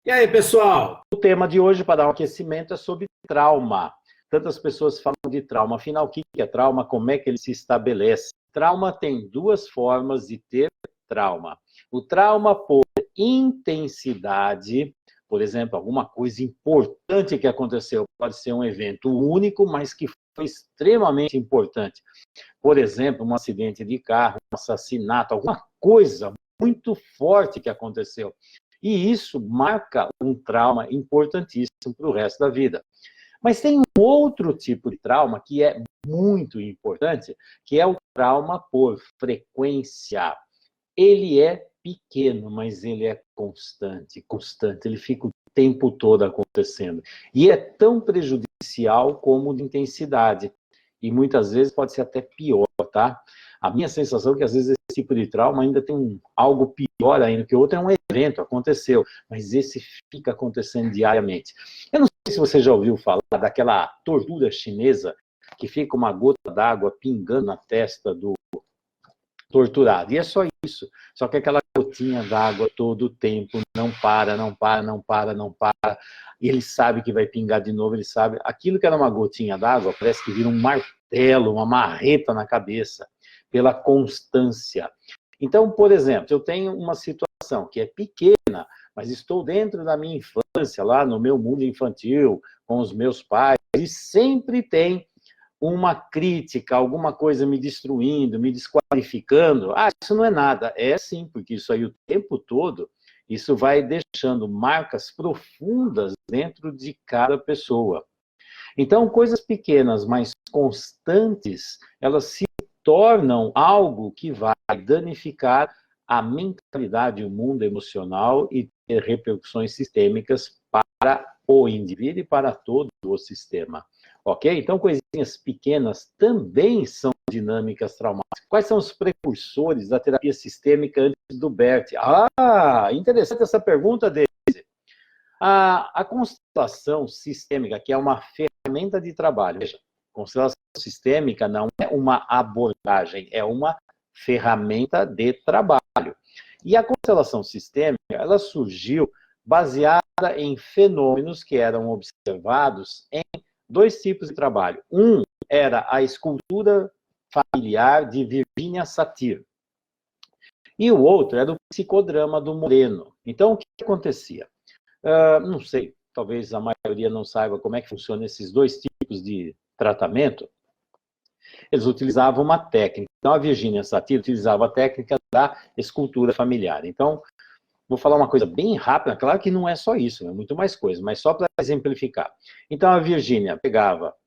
E aí, pessoal? O tema de hoje, para dar um aquecimento, é sobre trauma. Tantas pessoas falam de trauma. Afinal, o que é trauma? Como é que ele se estabelece? Trauma tem duas formas de ter trauma. O trauma por intensidade, por exemplo, alguma coisa importante que aconteceu. Pode ser um evento único, mas que foi extremamente importante. Por exemplo, um acidente de carro, um assassinato, alguma coisa muito forte que aconteceu. E isso marca um trauma importantíssimo para o resto da vida. Mas tem um outro tipo de trauma que é muito importante, que é o trauma por frequência. Ele é pequeno, mas ele é constante, constante. Ele fica o tempo todo acontecendo. E é tão prejudicial como de intensidade. E muitas vezes pode ser até pior, tá? A minha sensação é que às vezes esse tipo de trauma ainda tem algo pior ainda, que o outro é um evento, aconteceu, mas esse fica acontecendo diariamente. Eu não sei se você já ouviu falar daquela tortura chinesa, que fica uma gota d'água pingando na testa do torturado. E é só isso. Só que aquela gotinha d'água todo o tempo, não para, não para, não para, não para. E ele sabe que vai pingar de novo, ele sabe. Aquilo que era uma gotinha d'água parece que vira um martelo, uma marreta na cabeça, pela constância. Então, por exemplo, eu tenho uma situação que é pequena, mas estou dentro da minha infância, lá no meu mundo infantil, com os meus pais, e sempre tem uma crítica, alguma coisa me destruindo, me desqualificando, isso não é nada. É sim, porque isso aí o tempo todo, isso vai deixando marcas profundas dentro de cada pessoa. Então, coisas pequenas, mas constantes, elas se tornam algo que vai danificar a mentalidade, o mundo emocional e ter repercussões sistêmicas para o indivíduo e para todo o sistema. Ok? Então, coisinhas pequenas também são dinâmicas traumáticas. Quais são os precursores da terapia sistêmica antes do BERT? Interessante essa pergunta, Deise. A constelação sistêmica, que é uma ferramenta de trabalho. Veja, constelação sistêmica não é uma abordagem, é uma ferramenta de trabalho. E a constelação sistêmica, ela surgiu baseada em fenômenos que eram observados em dois tipos de trabalho. Um era a escultura familiar de Virginia Satir. E o outro era o psicodrama do Moreno. Então, o que acontecia? Não sei, talvez a maioria não saiba como é que funcionam esses dois tipos de tratamento. Eles utilizavam uma técnica. Então, a Virginia Satir utilizava a técnica da escultura familiar. Então, vou falar uma coisa bem rápida, claro que não é só isso, é muito mais coisa, mas só para exemplificar. Então, a Virginia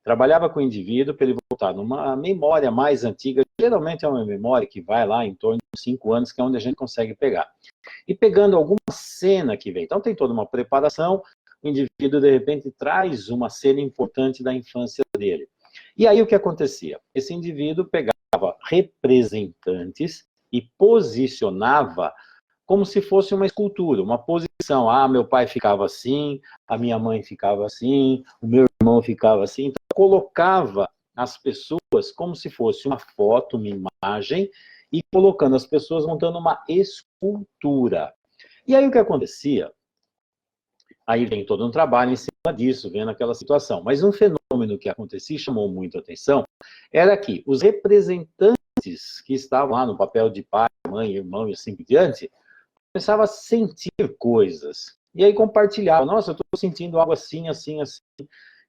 trabalhava com o indivíduo para ele voltar numa memória mais antiga, geralmente é uma memória que vai lá em torno de 5 anos, que é onde a gente consegue pegar. E pegando alguma cena que vem. Então, tem toda uma preparação, o indivíduo, de repente, traz uma cena importante da infância dele. E aí, o que acontecia? Esse indivíduo pegava representantes e posicionava como se fosse uma escultura, uma posição. Meu pai ficava assim, a minha mãe ficava assim, o meu irmão ficava assim. Então, colocava as pessoas como se fosse uma foto, uma imagem, e colocando as pessoas montando uma escultura. E aí o que acontecia? Aí vem todo um trabalho em cima disso, vendo aquela situação. Mas um fenômeno que acontecia e chamou muito a atenção era que os representantes que estavam lá no papel de pai, mãe, irmão e assim por diante, começavam a sentir coisas. E aí compartilhava. Nossa, eu estou sentindo algo assim, assim, assim.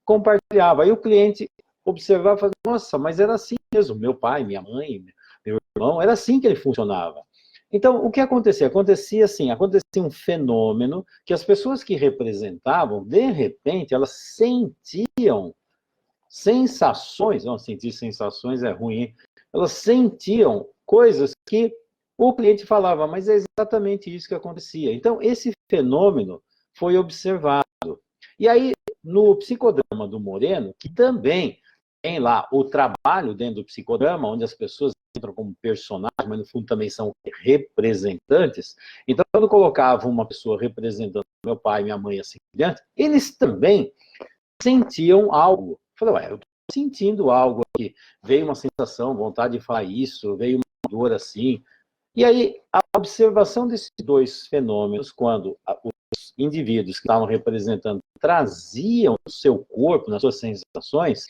Compartilhava. Aí o cliente observava e falava, nossa, mas era assim mesmo. Meu pai, minha mãe, meu irmão, era assim que ele funcionava. Então, o que acontecia? Acontecia um fenômeno que as pessoas que representavam, de repente, elas sentiam sensações, não, sentir sensações é ruim, elas sentiam coisas que o cliente falava, mas é exatamente isso que acontecia. Então, esse fenômeno foi observado. E aí, no psicodrama do Moreno, que também tem lá o trabalho dentro do psicodrama, onde as pessoas entram como personagens, mas no fundo também são representantes. Então, quando colocava uma pessoa representando meu pai, minha mãe, assim por diante, eles também sentiam algo. Eu falei, eu estou sentindo algo aqui. Veio uma sensação, vontade de falar isso, veio uma dor assim. E aí, a observação desses dois fenômenos, quando o indivíduos que estavam representando traziam no seu corpo, nas suas sensações,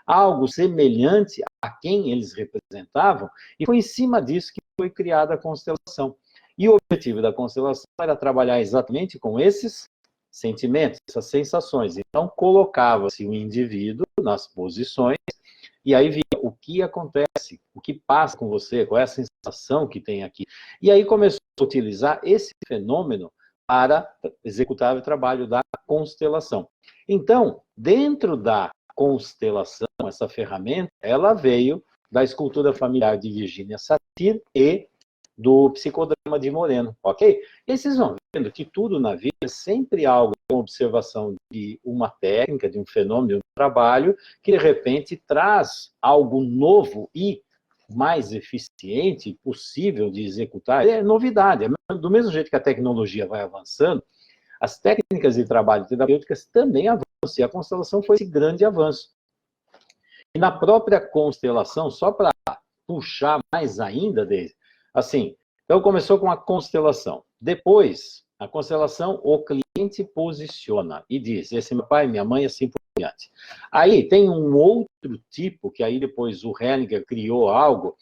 algo semelhante a quem eles representavam, e foi em cima disso que foi criada a constelação. E o objetivo da constelação era trabalhar exatamente com esses sentimentos, essas sensações. Então, colocava-se o indivíduo nas posições, e aí via o que acontece, o que passa com você, qual é a sensação que tem aqui. E aí começou a utilizar esse fenômeno para executar o trabalho da constelação. Então, dentro da constelação, essa ferramenta, ela veio da escultura familiar de Virginia Satir e do psicodrama de Moreno, ok? E vocês vão vendo que tudo na vida é sempre algo, uma observação de uma técnica, de um fenômeno, de um trabalho, que de repente traz algo novo e mais eficiente, possível de executar. É novidade, do mesmo jeito que a tecnologia vai avançando, as técnicas de trabalho terapêuticas também avançam, e a constelação foi esse grande avanço. E na própria constelação, só para puxar mais ainda dele, assim, então começou com a constelação. Depois, a constelação, o cliente posiciona e diz, esse é meu pai, minha mãe, assim por diante. Aí tem um outro tipo, que aí depois o Hellinger criou algo,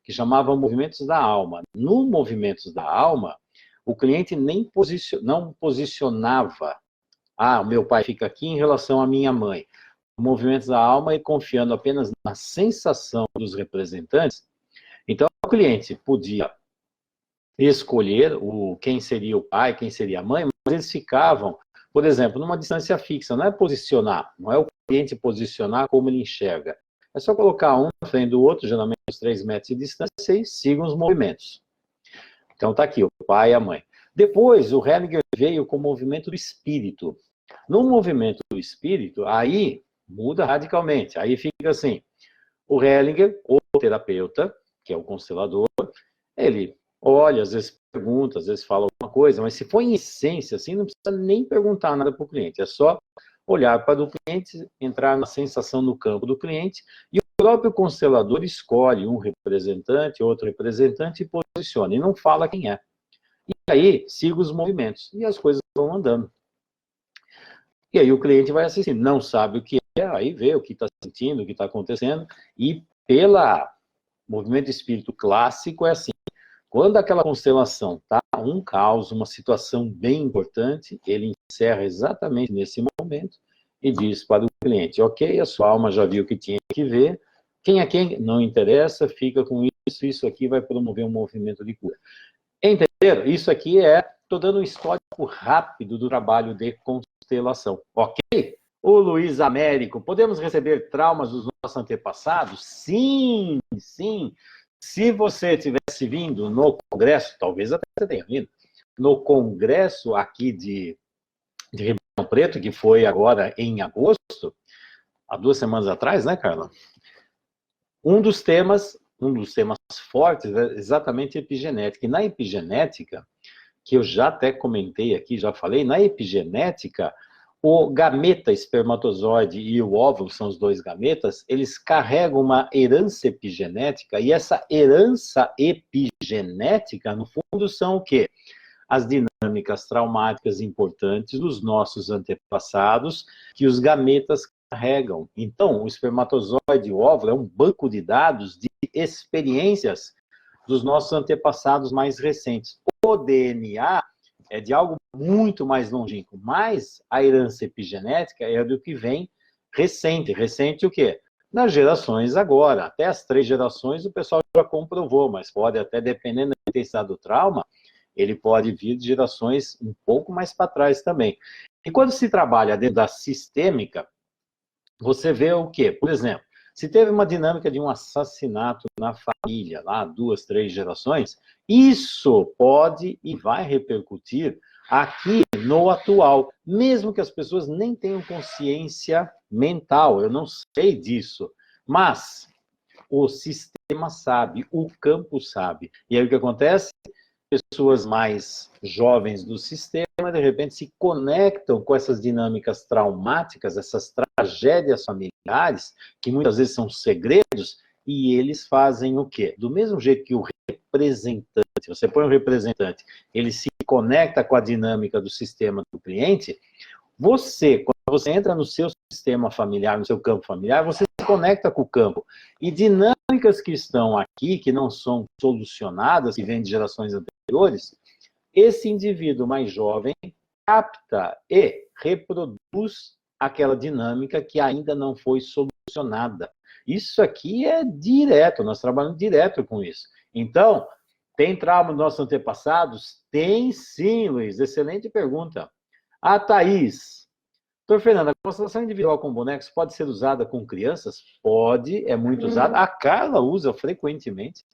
que chamava movimentos da alma. No movimentos da alma, o cliente nem não posicionava, o meu pai fica aqui em relação à minha mãe. Movimentos da alma e confiando apenas na sensação dos representantes. Então, o cliente podia escolher quem seria o pai, quem seria a mãe, mas eles ficavam, por exemplo, numa distância fixa. Não é posicionar, não é o cliente posicionar como ele enxerga. É só colocar um na frente do outro, geralmente uns 3 metros de distância, e sigam os movimentos. Então, está aqui, o pai e a mãe. Depois, o Hellinger veio com o movimento do espírito. No movimento do espírito, aí muda radicalmente. Aí fica assim, o Hellinger, o terapeuta, que é o constelador, ele olha, às vezes pergunta, às vezes fala alguma coisa, mas se for em essência, assim, não precisa nem perguntar nada para o cliente, é só olhar para o cliente, entrar na sensação no campo do cliente, e o próprio constelador escolhe um representante, outro representante e posiciona, e não fala quem é. E aí, siga os movimentos, e as coisas vão andando. E aí o cliente vai assistindo, não sabe o que é, aí vê o que está sentindo, o que está acontecendo, e pela movimento espírito clássico é assim, quando aquela constelação está um caos, uma situação bem importante, ele encerra exatamente nesse momento e diz para o cliente, ok, a sua alma já viu o que tinha que ver, quem é quem, não interessa, fica com isso aqui vai promover um movimento de cura. Entenderam? Isso aqui estou dando um histórico rápido do trabalho de constelação, ok? O Luiz Américo, podemos receber traumas dos nossos antepassados? Sim, sim. Se você tivesse vindo no congresso, talvez até você tenha vindo, no congresso aqui de Ribeirão Preto, que foi agora em agosto, há 2 semanas atrás, né, Carla? Um dos temas fortes é exatamente a epigenética. E na epigenética, que eu já até comentei aqui, já falei, na epigenética, o gameta espermatozoide e o óvulo, são os 2 gametas, eles carregam uma herança epigenética, e essa herança epigenética, no fundo, são o quê? As dinâmicas traumáticas importantes dos nossos antepassados, que os gametas carregam. Então, o espermatozoide e o óvulo é um banco de dados de experiências dos nossos antepassados mais recentes. O DNA é de algo muito mais longínquo, mas a herança epigenética é do que vem recente. Recente o quê? Nas gerações agora. Até as 3 gerações o pessoal já comprovou, mas pode até, dependendo da intensidade do trauma, ele pode vir de gerações um pouco mais para trás também. E quando se trabalha dentro da sistêmica, você vê o quê? Por exemplo, se teve uma dinâmica de um assassinato na família, lá 2, 3 gerações, isso pode e vai repercutir aqui no atual, mesmo que as pessoas nem tenham consciência mental, eu não sei disso, mas o sistema sabe, o campo sabe. E aí o que acontece? Pessoas mais jovens do sistema, de repente, se conectam com essas dinâmicas traumáticas, essas tragédias familiares, que muitas vezes são segredos, e eles fazem o quê? Do mesmo jeito que o representante você põe um representante, ele se conecta com a dinâmica do sistema do cliente, quando você entra no seu sistema familiar, no seu campo familiar, você se conecta com o campo. E dinâmicas que estão aqui, que não são solucionadas, que vêm de gerações anteriores, esse indivíduo mais jovem capta e reproduz aquela dinâmica que ainda não foi solucionada. Isso aqui é direto, nós trabalhamos direto com isso. Então, tem trauma dos nossos antepassados? Tem sim, Luiz. Excelente pergunta. A Thaís. Doutor Fernando, a constelação individual com bonecos pode ser usada com crianças? Pode, é muito usada. A Carla usa frequentemente.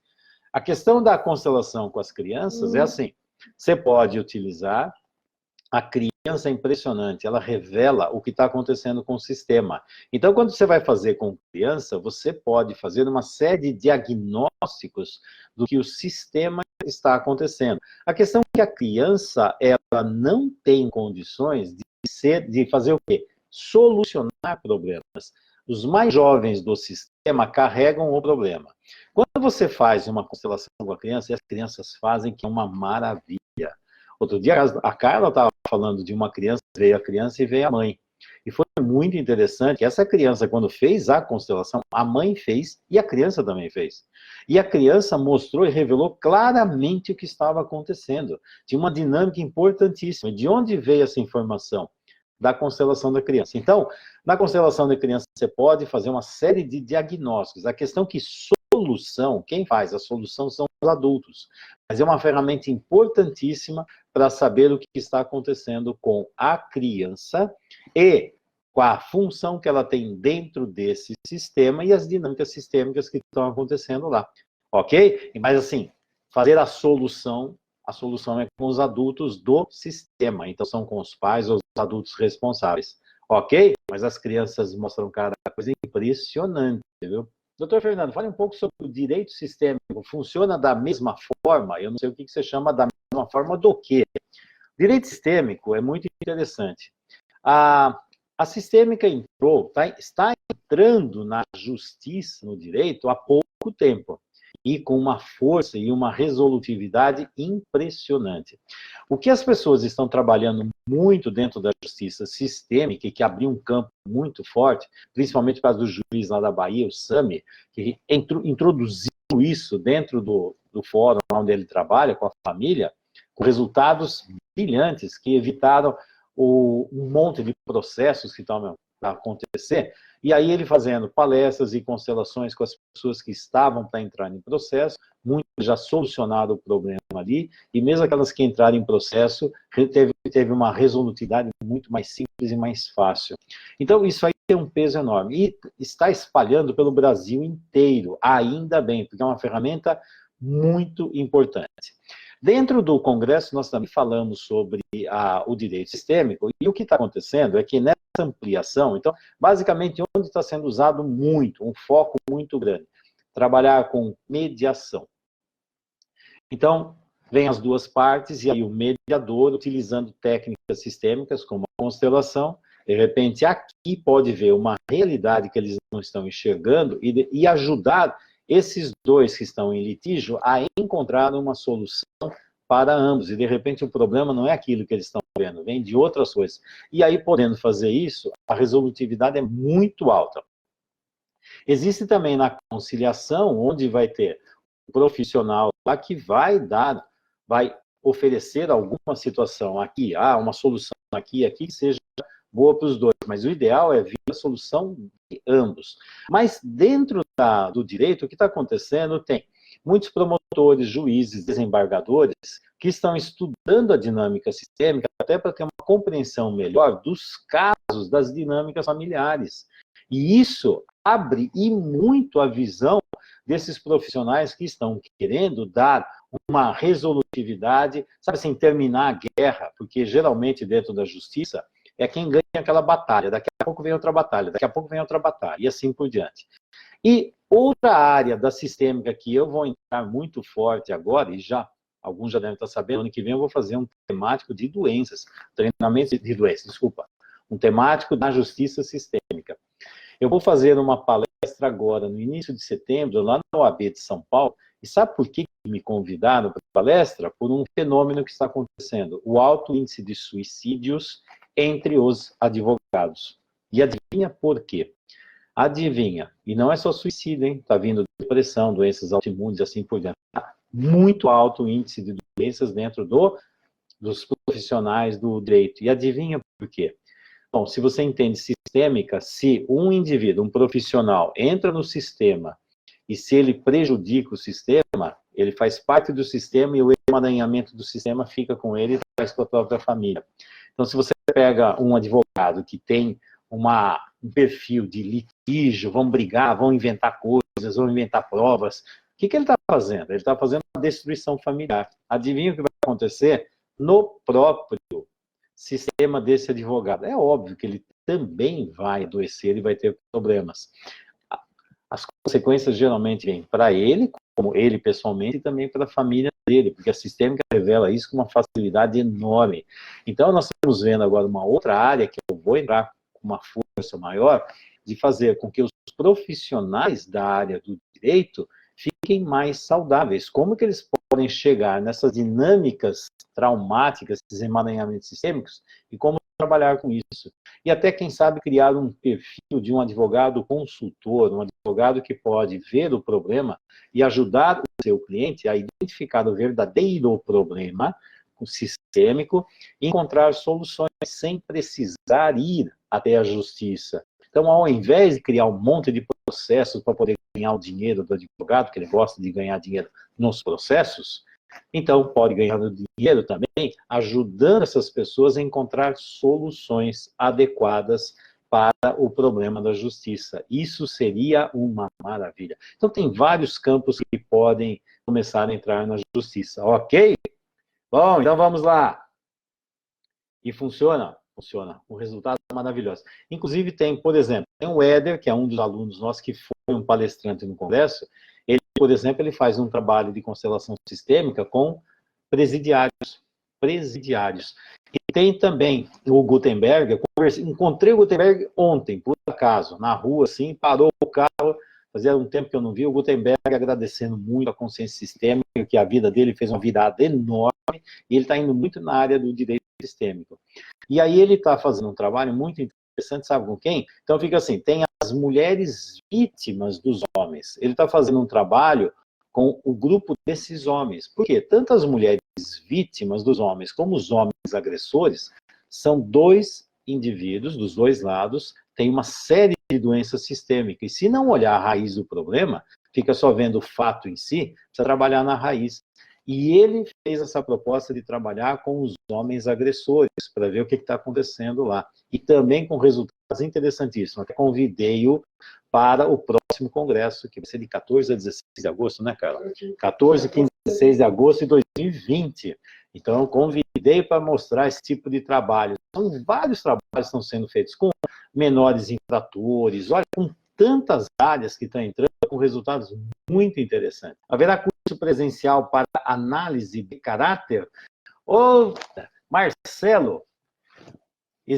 A questão da constelação com as crianças é assim, você pode utilizar, a criança é impressionante, ela revela o que está acontecendo com o sistema. Então, quando você vai fazer com criança, você pode fazer uma série de diagnósticos do que o sistema está acontecendo. A questão é que a criança, ela não tem condições de fazer o quê? Solucionar problemas. Os mais jovens do sistema carregam o problema. Quando você faz uma constelação com a criança, e as crianças fazem, que é uma maravilha. Outro dia, a Carla estava falando de uma criança, veio a criança e veio a mãe. E foi muito interessante que essa criança, quando fez a constelação, a mãe fez e a criança também fez. E a criança mostrou e revelou claramente o que estava acontecendo. Tinha uma dinâmica importantíssima. De onde veio essa informação? Da constelação da criança. Então, na constelação da criança, você pode fazer uma série de diagnósticos. A questão que solução, quem faz a solução são os adultos. Mas é uma ferramenta importantíssima para saber o que está acontecendo com a criança e com a função que ela tem dentro desse sistema e as dinâmicas sistêmicas que estão acontecendo lá. Ok? Mas assim, fazer a solução é com os adultos do sistema. Então são com os pais ou os adultos responsáveis. Ok? Mas as crianças mostram cada coisa impressionante, viu? Doutor Fernando, fale um pouco sobre o direito sistêmico. Funciona da mesma forma? Eu não sei o que você chama da mesma forma do quê? Direito sistêmico é muito interessante. A sistêmica está entrando na justiça, no direito, há pouco tempo. E com uma força e uma resolutividade impressionante. O que as pessoas estão trabalhando muito dentro da justiça sistêmica, e que abriu um campo muito forte, principalmente por causa do juiz lá da Bahia, o Sami, que introduziu isso dentro do fórum onde ele trabalha, com a família, com resultados brilhantes, que evitaram um monte de processos que estão a acontecer. E aí ele fazendo palestras e constelações com as pessoas que estavam para entrar em processo, muitos já solucionaram o problema ali, e mesmo aquelas que entraram em processo, teve uma resolutividade muito mais simples e mais fácil. Então isso aí tem um peso enorme, e está espalhando pelo Brasil inteiro, ainda bem, porque é uma ferramenta muito importante. Dentro do Congresso, nós também falamos sobre o direito sistêmico, e o que está acontecendo é que nessa ampliação, então, basicamente, onde está sendo usado muito, um foco muito grande, trabalhar com mediação. Então, vem as duas partes, e aí o mediador, utilizando técnicas sistêmicas, como a constelação, de repente, aqui pode ver uma realidade que eles não estão enxergando, e ajudar esses dois que estão em litígio a encontrar uma solução para ambos. E, de repente, o problema não é aquilo que eles estão vendo, vem de outras coisas. E aí, podendo fazer isso, a resolutividade é muito alta. Existe também na conciliação, onde vai ter um profissional lá que vai oferecer alguma situação aqui, uma solução aqui, que seja boa para os dois, mas o ideal é vir a solução de ambos. Mas dentro do direito, o que está acontecendo? Tem muitos promotores, juízes, desembargadores, que estão estudando a dinâmica sistêmica até para ter uma compreensão melhor dos casos das dinâmicas familiares. E isso abre e muito a visão desses profissionais que estão querendo dar uma resolutividade, sabe assim, terminar a guerra, porque geralmente dentro da justiça é quem ganha aquela batalha, daqui a pouco vem outra batalha, daqui a pouco vem outra batalha, e assim por diante. E outra área da sistêmica que eu vou entrar muito forte agora, e alguns já devem estar sabendo, ano que vem eu vou fazer um temático de doenças, treinamento de doenças, desculpa, um temático da justiça sistêmica. Eu vou fazer uma palestra agora, no início de setembro, lá na OAB de São Paulo, e sabe por que me convidaram para a palestra por um fenômeno que está acontecendo, o alto índice de suicídios entre os advogados. E adivinha por quê? Adivinha, e não é só suicídio, hein? Está vindo depressão, doenças autoimunes e assim por diante. Muito alto índice de doenças dentro dos profissionais do direito. E adivinha por quê? Bom, se você entende sistêmica, se um indivíduo, um profissional, entra no sistema e se ele prejudica o sistema, ele faz parte do sistema e o emaranhamento do sistema fica com ele e faz com a própria família. Então, se você pega um advogado que tem um perfil de litígio, vão brigar, vão inventar coisas, vão inventar provas, o que ele está fazendo? Ele está fazendo uma destruição familiar. Adivinha o que vai acontecer no próprio sistema desse advogado? É óbvio que ele também vai adoecer e vai ter problemas. As consequências geralmente vêm para ele, como ele pessoalmente, e também para a família dele, porque a sistêmica revela isso com uma facilidade enorme. Então, nós estamos vendo agora uma outra área que eu vou entrar com uma força maior, de fazer com que os profissionais da área do direito fiquem mais saudáveis. Como que eles podem chegar nessas dinâmicas traumáticas, esses emaranhamentos sistêmicos, e como trabalhar com isso. E até, quem sabe, criar um perfil de um advogado consultor, um advogado que pode ver o problema e ajudar o seu cliente a identificar o verdadeiro problema sistêmico e encontrar soluções sem precisar ir até a justiça. Então, ao invés de criar um monte de processos para poder ganhar o dinheiro do advogado, que ele gosta de ganhar dinheiro nos processos, então pode ganhar dinheiro também ajudando essas pessoas a encontrar soluções adequadas para o problema da justiça. Isso seria uma maravilha. Então, tem vários campos que podem começar a entrar na justiça, ok? Bom, então vamos lá. E funciona? Funciona. O resultado é maravilhoso. Inclusive tem, por exemplo, tem o Éder, que é um dos alunos nossos, que foi um palestrante no congresso. Ele, por exemplo, ele faz um trabalho de constelação sistêmica com presidiários. E tem também o Gutenberg. Encontrei o Gutenberg ontem, por acaso, na rua, assim, parou o carro. Fazia um tempo que eu não vi o Gutenberg agradecendo muito a consciência sistêmica, que a vida dele fez uma virada enorme, e ele está indo muito na área do direito sistêmico. E aí ele está fazendo um trabalho muito interessante, sabe com quem? Então fica assim, tem as mulheres vítimas dos homens. Ele está fazendo um trabalho com o grupo desses homens. Por quê? Tanto as mulheres vítimas dos homens como os homens agressores são dois indivíduos, dos dois lados, têm uma série de doenças sistêmicas. E se não olhar a raiz do problema, fica só vendo o fato em si, precisa trabalhar na raiz. E ele fez essa proposta de trabalhar com os homens agressores, para ver o que está acontecendo lá. E também com resultados interessantíssimos. Até convidei-o para o próximo congresso, que vai ser de 14 a 16 de agosto, né, Carla? 14, 15, 16 de agosto de 2020. Então, eu convidei para mostrar esse tipo de trabalho. São vários trabalhos que estão sendo feitos com menores infratores, olha, com tantas áreas que estão entrando, com resultados muito interessantes. Haverá curso presencial para análise de caráter? Ô, Marcelo, eu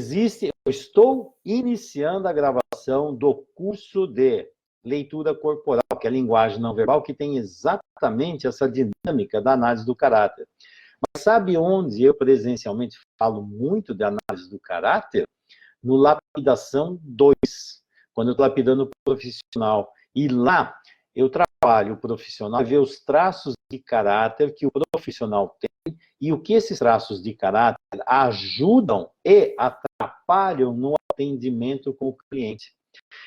estou iniciando a gravação do curso de leitura corporal, que é a linguagem não verbal, que tem exatamente essa dinâmica da análise do caráter. Mas sabe onde eu presencialmente falo muito de análise do caráter? No Lapidação 2, quando eu estou lapidando o profissional. E lá eu trabalho o profissional, ver os traços de caráter que o profissional tem e o que esses traços de caráter ajudam e atrapalham no atendimento com o cliente.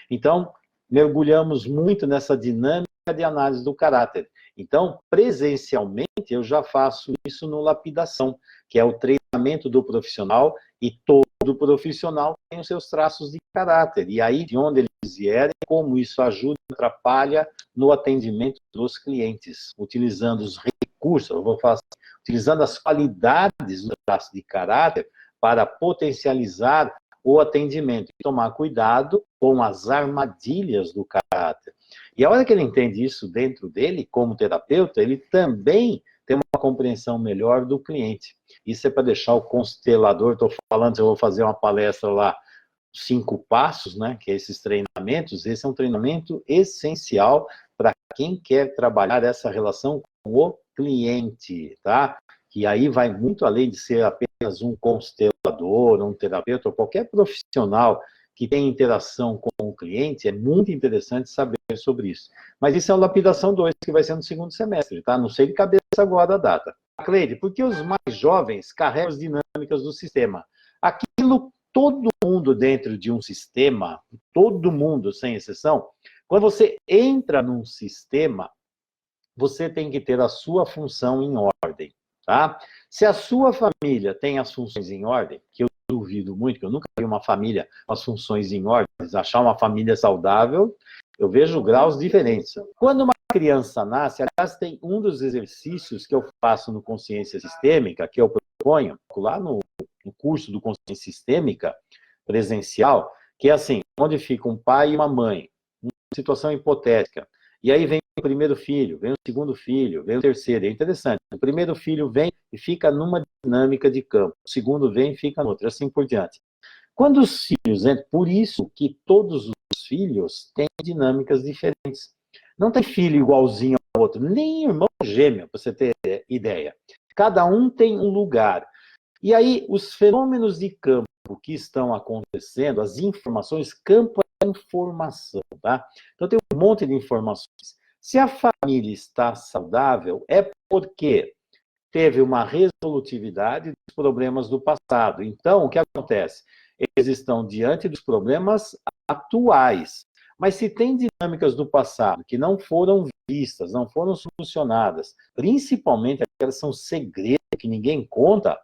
Então, mergulhamos muito nessa dinâmica de análise do caráter. Então, presencialmente, eu já faço isso no Lapidação, que é o treinamento do profissional, e todo profissional tem os seus traços de caráter. E aí, de onde eles vierem, como isso ajuda e atrapalha no atendimento dos clientes, utilizando os recursos, utilizando as qualidades do traço de caráter para potencializar o atendimento e tomar cuidado com as armadilhas do caráter. E a hora que ele entende isso dentro dele, como terapeuta, ele também tem uma compreensão melhor do cliente. Isso é para deixar o constelador, estou falando, eu vou fazer uma palestra lá, 5 passos, né, que é esses treinamentos, esse é um treinamento essencial para quem quer trabalhar essa relação com o cliente, tá? Que aí vai muito além de ser apenas um constelador, um terapeuta, ou qualquer profissional que tem interação com o cliente, é muito interessante saber sobre isso. Mas isso é o Lapidação 2, que vai ser no segundo semestre, tá? Não sei de cabeça agora a data. Cleide, porque os mais jovens carregam as dinâmicas do sistema. Aquilo, todo mundo dentro de um sistema, todo mundo, sem exceção, quando você entra num sistema, você tem que ter a sua função em ordem, tá? Se a sua família tem as funções em ordem, que eu duvido muito, que eu nunca vi uma família com as funções em ordem, achar uma família saudável, eu vejo graus diferentes. Quando uma criança nasce, aliás, tem um dos exercícios que eu faço no Consciência Sistêmica, que eu proponho lá no curso do Consciência Sistêmica presencial, que é assim, onde fica um pai e uma mãe, uma situação hipotética, e aí vem o primeiro filho, vem o segundo filho, vem o terceiro, é interessante, o primeiro filho vem e fica numa dinâmica de campo, o segundo vem e fica noutra, assim por diante. Quando os filhos entram, por isso que todos os filhos têm dinâmicas diferentes. Não tem filho igualzinho ao outro, nem irmão gêmeo, para você ter ideia. Cada um tem um lugar. E aí, os fenômenos de campo que estão acontecendo, as informações, campo é informação, tá? Então, tem um monte de informações. Se a família está saudável, é porque teve uma resolutividade dos problemas do passado. Então, o que acontece? Eles estão diante dos problemas atuais. Mas se tem dinâmicas do passado que não foram vistas, não foram solucionadas, principalmente aquelas que são segredos que ninguém conta,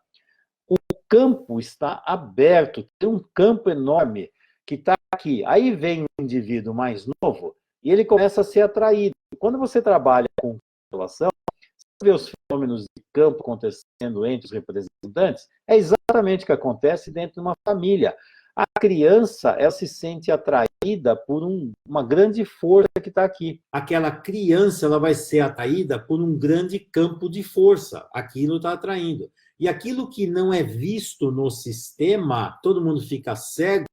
o campo está aberto, tem um campo enorme que está aqui. Aí vem um indivíduo mais novo e ele começa a ser atraído. Quando você trabalha com constelação, você vê os fenômenos de campo acontecendo entre os representantes, é exatamente o que acontece dentro de uma família. A criança, ela se sente atraída por uma grande força que está aqui. Aquela criança, ela vai ser atraída por um grande campo de força. Aquilo está atraindo. E aquilo que não é visto no sistema, todo mundo fica cego,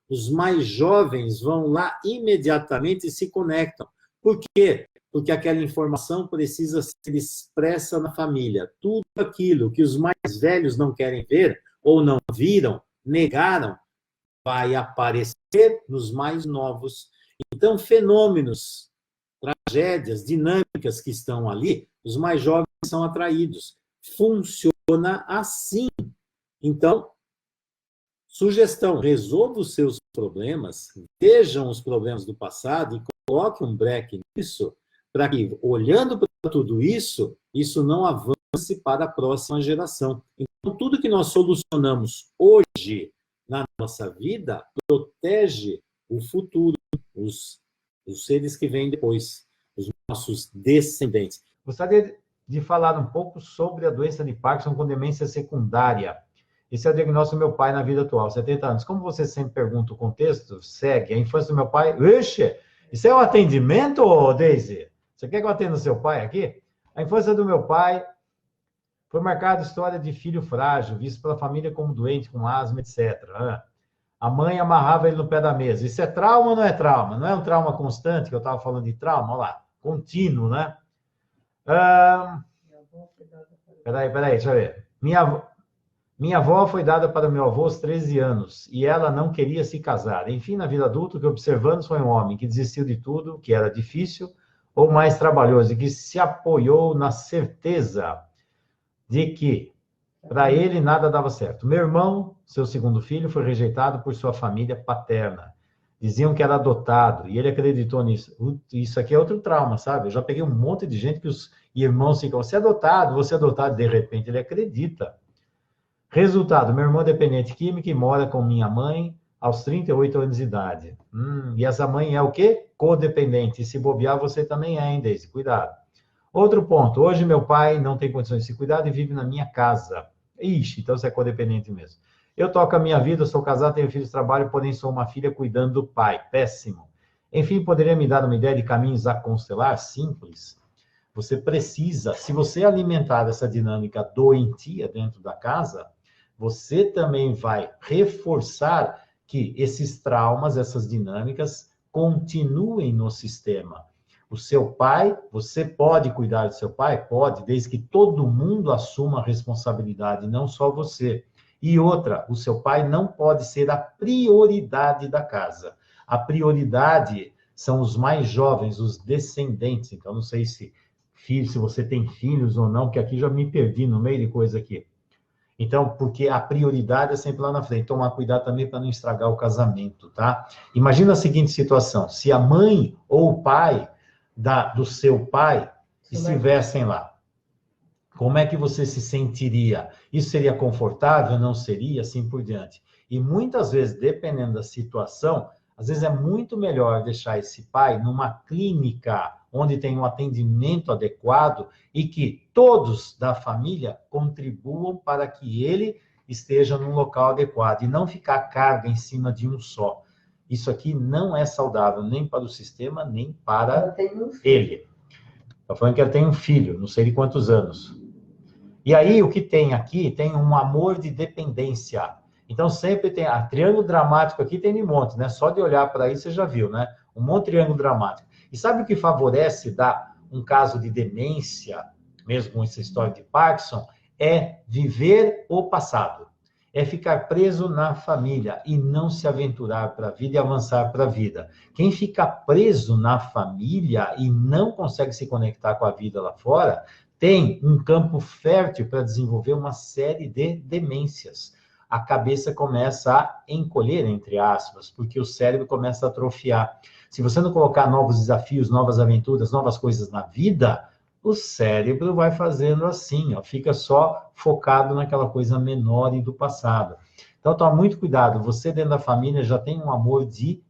os mais jovens vão lá imediatamente e se conectam. Por quê? Porque aquela informação precisa ser expressa na família. Tudo aquilo que os mais velhos não querem ver, ou não viram, negaram, vai aparecer nos mais novos. Então, fenômenos, tragédias, dinâmicas que estão ali, os mais jovens são atraídos. Funciona assim. Então, sugestão, resolva os seus problemas, vejam os problemas do passado e coloque um break nisso, para que, olhando para tudo isso, isso não avance para a próxima geração. Então, tudo que nós solucionamos hoje na nossa vida protege o futuro, os seres que vêm depois, os nossos descendentes. Gostaria de falar um pouco sobre a doença de Parkinson com demência secundária. Esse é o diagnóstico do meu pai na vida atual, 70 anos. Como você sempre pergunta o contexto, segue. A infância do meu pai... Ixi, isso é um atendimento, Deise? Você quer que eu atenda o seu pai aqui? A infância do meu pai foi marcada história de filho frágil, visto pela família como doente, com asma, etc. A mãe amarrava ele no pé da mesa. Isso é trauma ou não é trauma? Não é um trauma constante, que eu estava falando de trauma? Olha lá, contínuo, né? Peraí, deixa eu ver. Minha avó foi dada para meu avô aos 13 anos, e ela não queria se casar. Enfim, na vida adulta, o que observamos foi um homem que desistiu de tudo, que era difícil, ou mais trabalhoso, e que se apoiou na certeza de que para ele nada dava certo. Meu irmão, seu segundo filho, foi rejeitado por sua família paterna. Diziam que era adotado, e ele acreditou nisso. Isso aqui é outro trauma, sabe? Eu já peguei um monte de gente que os irmãos ficam, você é adotado, de repente ele acredita. Resultado, meu irmão é dependente químico e mora com minha mãe aos 38 anos de idade. E essa mãe é o quê? Codependente. E se bobear, você também é, hein, Deise? Cuidado. Outro ponto, hoje meu pai não tem condições de se cuidar e vive na minha casa. Ixi, então você é codependente mesmo. Eu toco a minha vida, sou casado, tenho filhos, trabalho, porém sou uma filha cuidando do pai. Péssimo. Enfim, poderia me dar uma ideia de caminhos a constelar? Simples. Você precisa, se você alimentar essa dinâmica doentia dentro da casa, você também vai reforçar que esses traumas, essas dinâmicas, continuem no sistema. O seu pai, você pode cuidar do seu pai? Pode, desde que todo mundo assuma a responsabilidade, não só você. E outra, o seu pai não pode ser a prioridade da casa. A prioridade são os mais jovens, os descendentes. Então, não sei se você tem filhos ou não, que aqui já me perdi no meio de coisa aqui. Então, porque a prioridade é sempre lá na frente. Tomar cuidado também para não estragar o casamento, tá? Imagina a seguinte situação: se a mãe ou o pai do seu pai estivessem lá, como é que você se sentiria? Isso seria confortável? Não seria? Assim por diante. E muitas vezes, dependendo da situação, às vezes é muito melhor deixar esse pai numa clínica onde tem um atendimento adequado e que todos da família contribuam para que ele esteja num local adequado e não ficar carga em cima de um só. Isso aqui não é saudável nem para o sistema, nem para ele. Está falando que ela tem um filho, não sei de quantos anos. E aí, o que tem aqui, tem um amor de dependência. Então, sempre tem... triângulo dramático aqui tem de monte, né? Só de olhar para isso, você já viu, né? Um monte de triângulo dramático. E sabe o que favorece dar um caso de demência, mesmo com essa história de Parkinson? É viver o passado. É ficar preso na família e não se aventurar para a vida e avançar para a vida. Quem fica preso na família e não consegue se conectar com a vida lá fora, tem um campo fértil para desenvolver uma série de demências. A cabeça começa a encolher, entre aspas, porque o cérebro começa a atrofiar. Se você não colocar novos desafios, novas aventuras, novas coisas na vida, o cérebro vai fazendo assim, ó, fica só focado naquela coisa menor e do passado. Então, toma muito cuidado. Você, dentro da família, já tem um amor de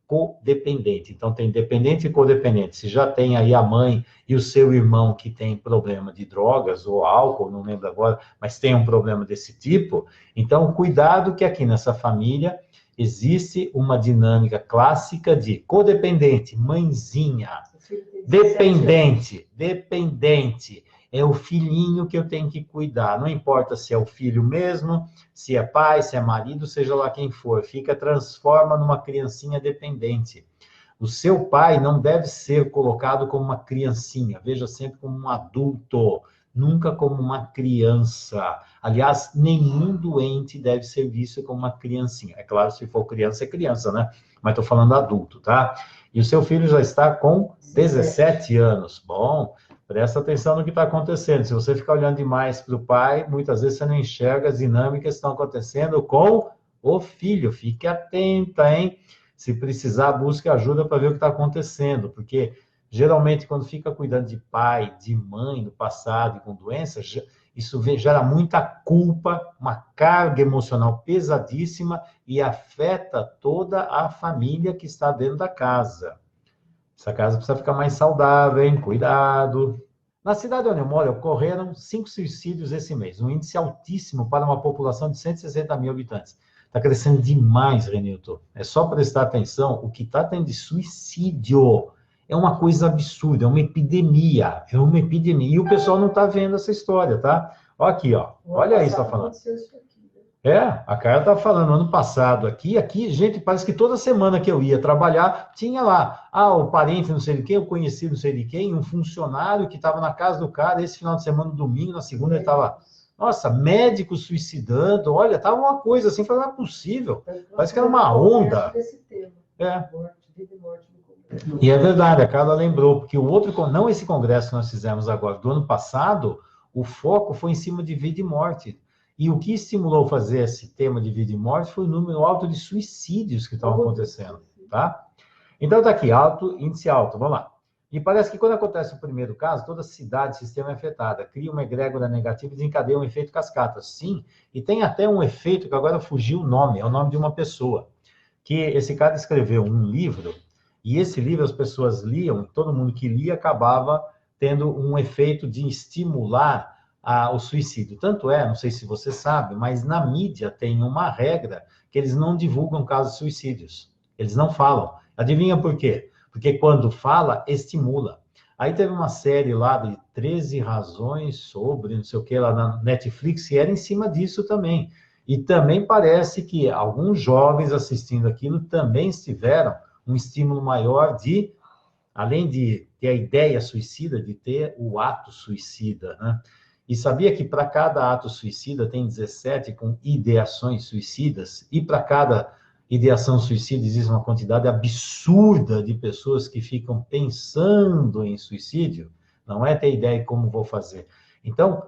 codependente. Então, tem dependente e codependente. Se já tem aí a mãe e o seu irmão que tem problema de drogas ou álcool, não lembro agora, mas tem um problema desse tipo, então, cuidado que aqui nessa família existe uma dinâmica clássica de codependente, mãezinha, dependente. É o filhinho que eu tenho que cuidar. Não importa se é o filho mesmo, se é pai, se é marido, seja lá quem for. Transforma numa criancinha dependente. O seu pai não deve ser colocado como uma criancinha. Veja sempre como um adulto, nunca como uma criança. Aliás, nenhum doente deve ser visto como uma criancinha. É claro, se for criança, é criança, né? Mas estou falando adulto, tá? E o seu filho já está com 17 anos. Bom, presta atenção no que está acontecendo. Se você ficar olhando demais para o pai, muitas vezes você não enxerga as dinâmicas que estão acontecendo com o filho. Fique atenta, hein? Se precisar, busque ajuda para ver o que está acontecendo, porque geralmente quando fica cuidando de pai, de mãe no passado e com doenças, isso gera muita culpa, uma carga emocional pesadíssima e afeta toda a família que está dentro da casa. Essa casa precisa ficar mais saudável, hein? Cuidado. Na cidade onde eu moro, ocorreram 5 suicídios esse mês, um índice altíssimo para uma população de 160 mil habitantes. Está crescendo demais, Renilton. É só prestar atenção, o que está tendo de suicídio é uma coisa absurda, é uma epidemia. E o pessoal não está vendo essa história, tá? Olha aqui, ó. Olha aí, está falando. A Cara está falando, ano passado, aqui, gente, parece que toda semana que eu ia trabalhar, tinha lá, o parente não sei de quem, o conhecido não sei de quem, um funcionário que estava na casa do cara, esse final de semana, no domingo, na segunda ele estava, nossa, médico suicidando, olha, estava uma coisa assim, falando, não é possível, parece que era uma onda. E é verdade, a Carla lembrou, porque não esse congresso que nós fizemos agora, do ano passado, o foco foi em cima de vida e morte. E o que estimulou fazer esse tema de vida e morte foi o número alto de suicídios que estavam acontecendo, tá? Então, tá aqui, índice alto, vamos lá. E parece que quando acontece o primeiro caso, toda a cidade, sistema é afetada, cria uma egrégora negativa e desencadeia um efeito cascata. Sim, e tem até um efeito que agora fugiu o nome, é o nome de uma pessoa, que esse cara escreveu um livro, e esse livro as pessoas liam, todo mundo que lia acabava tendo um efeito de estimular o suicídio. Tanto não sei se você sabe, mas na mídia tem uma regra que eles não divulgam casos de suicídios. Eles não falam. Adivinha por quê? Porque quando fala, estimula. Aí teve uma série lá de 13 razões sobre, não sei o que, lá na Netflix, e era em cima disso também. E também parece que alguns jovens assistindo aquilo também tiveram um estímulo maior de além de ter a ideia suicida, de ter o ato suicida, né? E sabia que para cada ato suicida tem 17 com ideações suicidas, e para cada ideação suicida existe uma quantidade absurda de pessoas que ficam pensando em suicídio, não é ter ideia de como vou fazer. Então,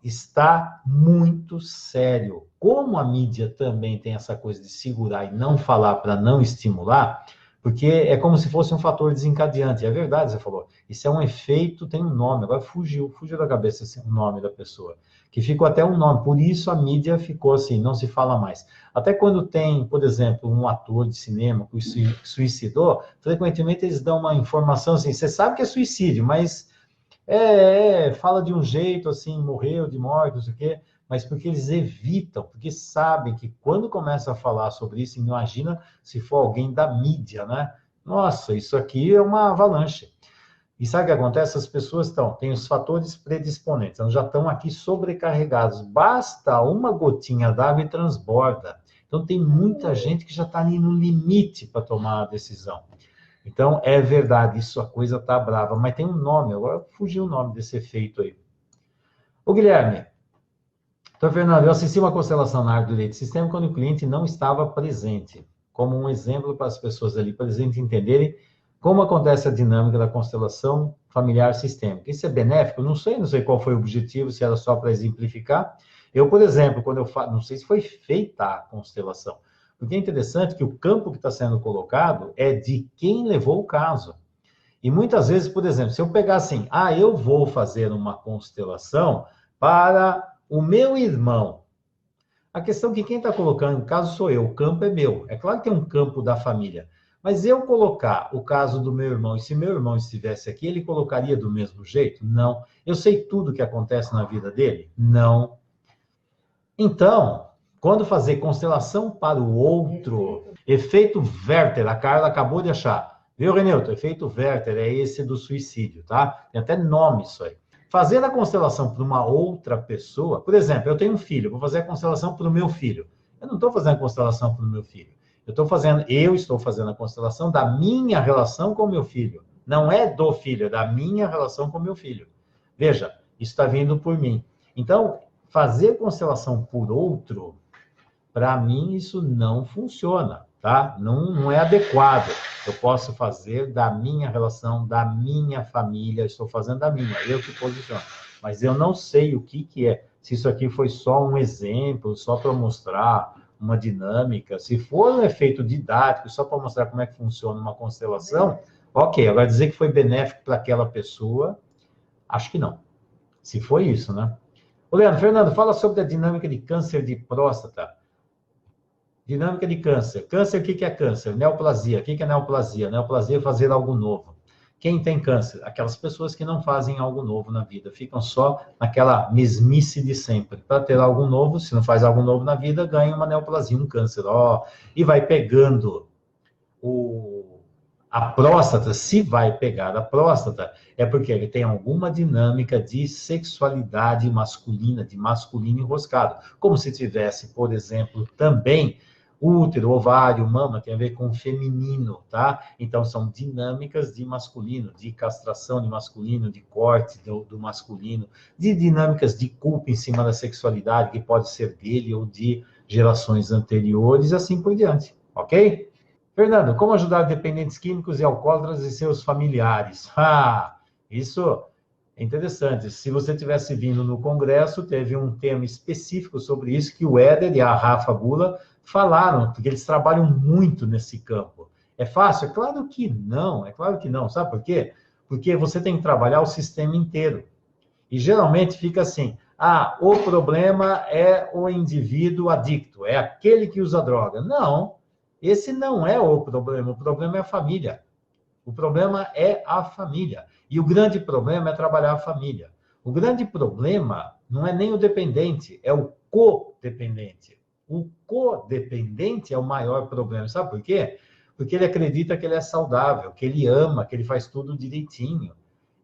está muito sério. Como a mídia também tem essa coisa de segurar e não falar para não estimular, porque é como se fosse um fator desencadeante. É verdade, você falou. Isso é um efeito, tem um nome. Agora fugiu da cabeça o nome da pessoa. Que ficou até um nome. Por isso a mídia ficou assim, não se fala mais. Até quando tem, por exemplo, um ator de cinema que se suicidou, frequentemente eles dão uma informação assim, você sabe que é suicídio, mas fala de um jeito assim, morreu de morte, não sei o quê, mas porque eles evitam, porque sabem que quando começa a falar sobre isso, imagina se for alguém da mídia, né? Nossa, isso aqui é uma avalanche. E sabe o que acontece? As pessoas têm os fatores predisponentes, elas já estão aqui sobrecarregados. Basta uma gotinha d'água e transborda. Então, tem muita gente que já está ali no limite para tomar a decisão. Então, é verdade, isso, a coisa está brava, mas tem um nome, agora fugiu o nome desse efeito aí. Ô, Guilherme, então, Fernando, eu assisti uma constelação na área do direito sistêmico quando o cliente não estava presente, como um exemplo para as pessoas ali presentes entenderem como acontece a dinâmica da constelação familiar sistêmica. Isso é benéfico? Não sei qual foi o objetivo, se era só para exemplificar. Eu, por exemplo, quando eu falo, não sei se foi feita a constelação, porque é interessante que o campo que está sendo colocado é de quem levou o caso. E muitas vezes, por exemplo, se eu pegar assim, eu vou fazer uma constelação para o meu irmão. A questão é que quem está colocando o caso sou eu, o campo é meu. É claro que é um campo da família. Mas eu colocar o caso do meu irmão, e se meu irmão estivesse aqui, ele colocaria do mesmo jeito? Não. Eu sei tudo o que acontece na vida dele? Não. Então, quando fazer constelação para o outro, efeito Werther, a Carla acabou de achar. Viu, Renilton? Efeito Werther é esse do suicídio, tá? Tem até nome isso aí. Fazer a constelação para uma outra pessoa, por exemplo, eu tenho um filho, vou fazer a constelação para o meu filho. Eu não estou fazendo a constelação para o meu filho. Eu estou fazendo a constelação da minha relação com o meu filho. Não é do filho, é da minha relação com o meu filho. Veja, isso está vindo por mim. Então, fazer constelação por outro, para mim, isso não funciona, tá? Não é adequado. Eu posso fazer da minha relação, da minha família, estou fazendo da minha, eu que posiciono. Mas eu não sei o que é. Se isso aqui foi só um exemplo, só para mostrar uma dinâmica, se for um efeito didático, só para mostrar como é que funciona uma constelação, ok. Agora, dizer que foi benéfico para aquela pessoa, acho que não. Se foi isso, né? Ô, Leandro, Fernando, fala sobre a dinâmica de câncer de próstata. Dinâmica de câncer. Câncer, o que é câncer? Neoplasia. O que é neoplasia? Neoplasia é fazer algo novo. Quem tem câncer? Aquelas pessoas que não fazem algo novo na vida, ficam só naquela mesmice de sempre. Para ter algo novo, se não faz algo novo na vida, ganha uma neoplasia, um câncer. E vai pegando a próstata, se vai pegar a próstata, é porque ele tem alguma dinâmica de sexualidade masculina, de masculino enroscado. Como se tivesse, por exemplo, também útero, ovário, mama, tem a ver com feminino, tá? Então, são dinâmicas de masculino, de castração de masculino, de corte do masculino, de dinâmicas de culpa em cima da sexualidade, que pode ser dele ou de gerações anteriores, assim por diante, ok? Fernando, como ajudar dependentes químicos e alcoólatras e seus familiares? Isso é interessante. Se você tivesse vindo no Congresso, teve um tema específico sobre isso, que o Éder e a Rafa Bula falaram, porque eles trabalham muito nesse campo. É fácil? É claro que não. Sabe por quê? Porque você tem que trabalhar o sistema inteiro. E geralmente fica assim, o problema é o indivíduo adicto, é aquele que usa droga. Não, esse não é o problema é a família. O problema é a família. E o grande problema é trabalhar a família. O grande problema não é nem o dependente, é o codependente. O codependente é o maior problema. Sabe por quê? Porque ele acredita que ele é saudável, que ele ama, que ele faz tudo direitinho.